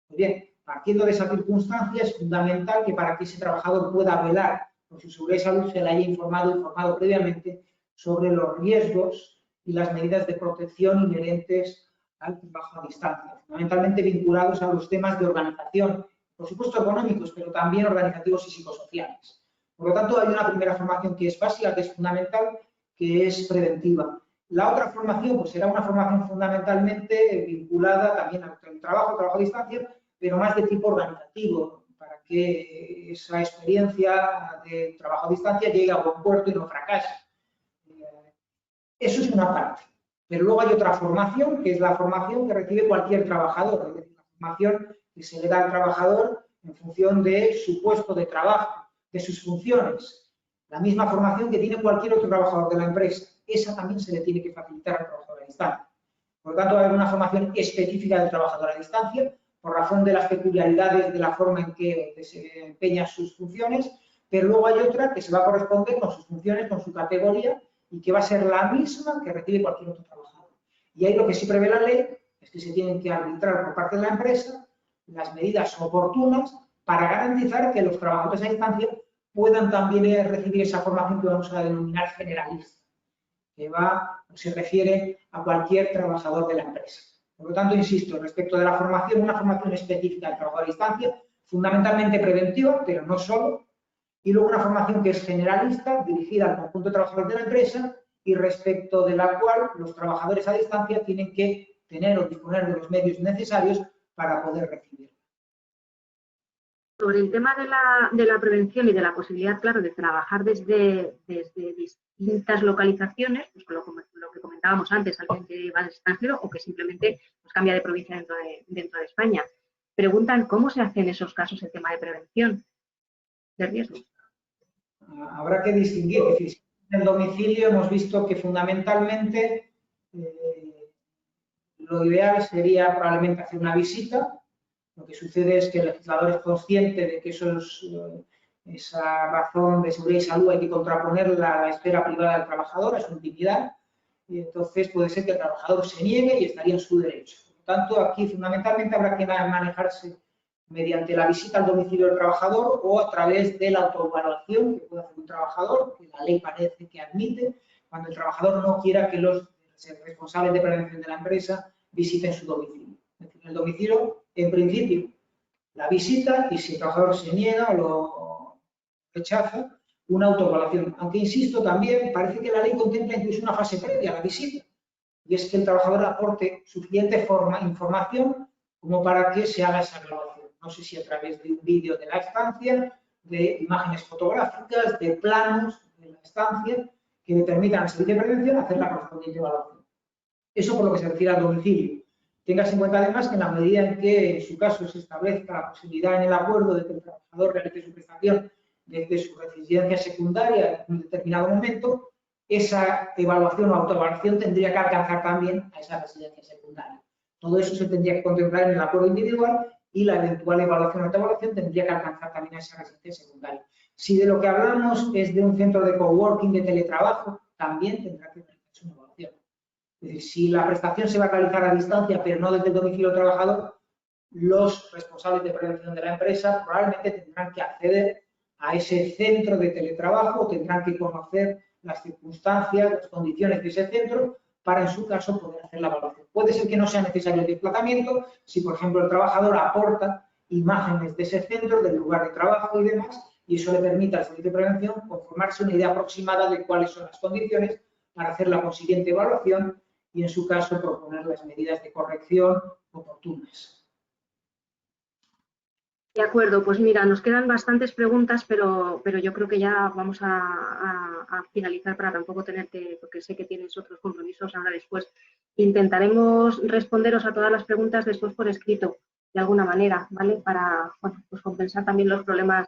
Speaker 2: Muy bien, partiendo de esa circunstancia, es fundamental que para que ese trabajador pueda velar por su seguridad y salud se le haya informado y formado previamente sobre los riesgos y las medidas de protección inherentes al trabajo a distancia, fundamentalmente vinculados a los temas de organización, por supuesto económicos, pero también organizativos y psicosociales. Por lo tanto, hay una primera formación que es básica, que es fundamental, que es preventiva. La otra formación pues será una formación fundamentalmente vinculada también al trabajo a distancia, pero más de tipo organizativo, para que esa experiencia de trabajo a distancia llegue a buen puerto y no fracase. Eso es una parte. Pero luego hay otra formación, que es la formación que recibe cualquier trabajador, es decir, la formación que se le da al trabajador en función de su puesto de trabajo, de sus funciones. La misma formación que tiene cualquier otro trabajador de la empresa. Esa también se le tiene que facilitar al trabajador a distancia. Por lo tanto, va a haber una formación específica del trabajador a distancia, por razón de las peculiaridades de la forma en que desempeña sus funciones, pero luego hay otra que se va a corresponder con sus funciones, con su categoría, y que va a ser la misma que recibe cualquier otro trabajador. Y ahí lo que sí prevé la ley es que se tienen que arbitrar por parte de la empresa las medidas oportunas para garantizar que los trabajadores a distancia puedan también recibir esa formación que vamos a denominar generalista, que se refiere a cualquier trabajador de la empresa. Por lo tanto, insisto, respecto de la formación, una formación específica del trabajo a distancia, fundamentalmente preventiva, pero no solo, y luego una formación que es generalista, dirigida al conjunto de trabajadores de la empresa y respecto de la cual los trabajadores a distancia tienen que tener o disponer de los medios necesarios para poder recibirla.
Speaker 1: Sobre el tema de la prevención y de la posibilidad, claro, de trabajar desde distintas localizaciones, pues lo que comentábamos antes, alguien que va al extranjero o que simplemente pues, cambia de provincia dentro de España. Preguntan cómo se hace en esos casos el tema de prevención de riesgos.
Speaker 2: Habrá que distinguir, es decir, en el domicilio hemos visto que fundamentalmente lo ideal sería probablemente hacer una visita. Lo que sucede es que el legislador es consciente de que esa razón de seguridad y salud hay que contraponerla a la esfera privada del trabajador, a su intimidad, y entonces puede ser que el trabajador se niegue y estaría en su derecho. Por lo tanto, aquí fundamentalmente habrá que manejarse mediante la visita al domicilio del trabajador o a través de la autoevaluación que puede hacer un trabajador, que la ley parece que admite, cuando el trabajador no quiera que los responsables de prevención de la empresa visiten su domicilio. Es decir, el domicilio, en principio, la visita y si el trabajador se niega o lo rechaza, una autoevaluación. Aunque, insisto, también parece que la ley contempla incluso una fase previa a la visita y es que el trabajador aporte suficiente información como para que se haga esa evaluación. No sé si a través de un vídeo de la estancia, de imágenes fotográficas, de planos de la estancia que le permitan al servicio de prevención hacer la correspondiente evaluación. Eso por lo que se refiere al domicilio. Tengas en cuenta además que en la medida en que en su caso se establezca la posibilidad en el acuerdo de que el trabajador realice su prestación desde su residencia secundaria en un determinado momento, esa evaluación o autoevaluación tendría que alcanzar también a esa residencia secundaria. Todo eso se tendría que contemplar en el acuerdo individual y la eventual evaluación o autoevaluación tendría que alcanzar también a esa residencia secundaria. Si de lo que hablamos es de un centro de coworking, de teletrabajo, también tendrá que realizarse una evaluación. Es decir, si la prestación se va a realizar a distancia, pero no desde el domicilio del trabajador, los responsables de prevención de la empresa probablemente tendrán que acceder a ese centro de teletrabajo, tendrán que conocer las circunstancias, las condiciones de ese centro para, en su caso, poder hacer la evaluación. Puede ser que no sea necesario el desplazamiento si, por ejemplo, el trabajador aporta imágenes de ese centro, del lugar de trabajo y demás, y eso le permite al servicio de prevención conformarse una idea aproximada de cuáles son las condiciones para hacer la consiguiente evaluación y, en su caso, proponer las medidas de corrección oportunas.
Speaker 1: De acuerdo, pues mira, nos quedan bastantes preguntas, pero yo creo que ya vamos a finalizar para tampoco tenerte, porque sé que tienes otros compromisos ahora después. Intentaremos responderos a todas las preguntas después por escrito, de alguna manera, ¿vale? Para, bueno, pues compensar también los problemas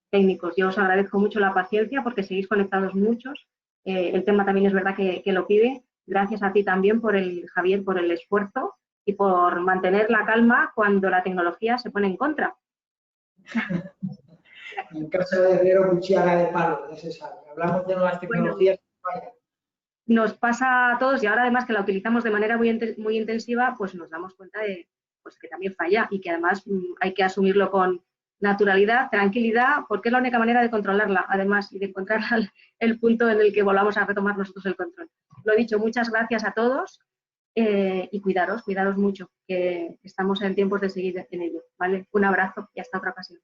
Speaker 1: técnicos. Yo os agradezco mucho la paciencia porque seguís conectados muchos. El tema también es verdad que lo pide. Gracias a ti también, Javier, por el esfuerzo y por mantener la calma cuando la tecnología se pone en contra.
Speaker 2: En casa de herrero, cuchilla de palo, ya se sabe. Hablamos de nuevas tecnologías.
Speaker 1: Bueno, nos pasa a todos y ahora además que la utilizamos de manera muy intensiva, pues nos damos cuenta de pues, que también falla y que además hay que asumirlo con naturalidad, tranquilidad, porque es la única manera de controlarla, además, y de encontrar el punto en el que volvamos a retomar nosotros el control. Lo he dicho, muchas gracias a todos. Y cuidaros mucho, que estamos en tiempos de seguir en ello, ¿vale? Un abrazo y hasta otra ocasión.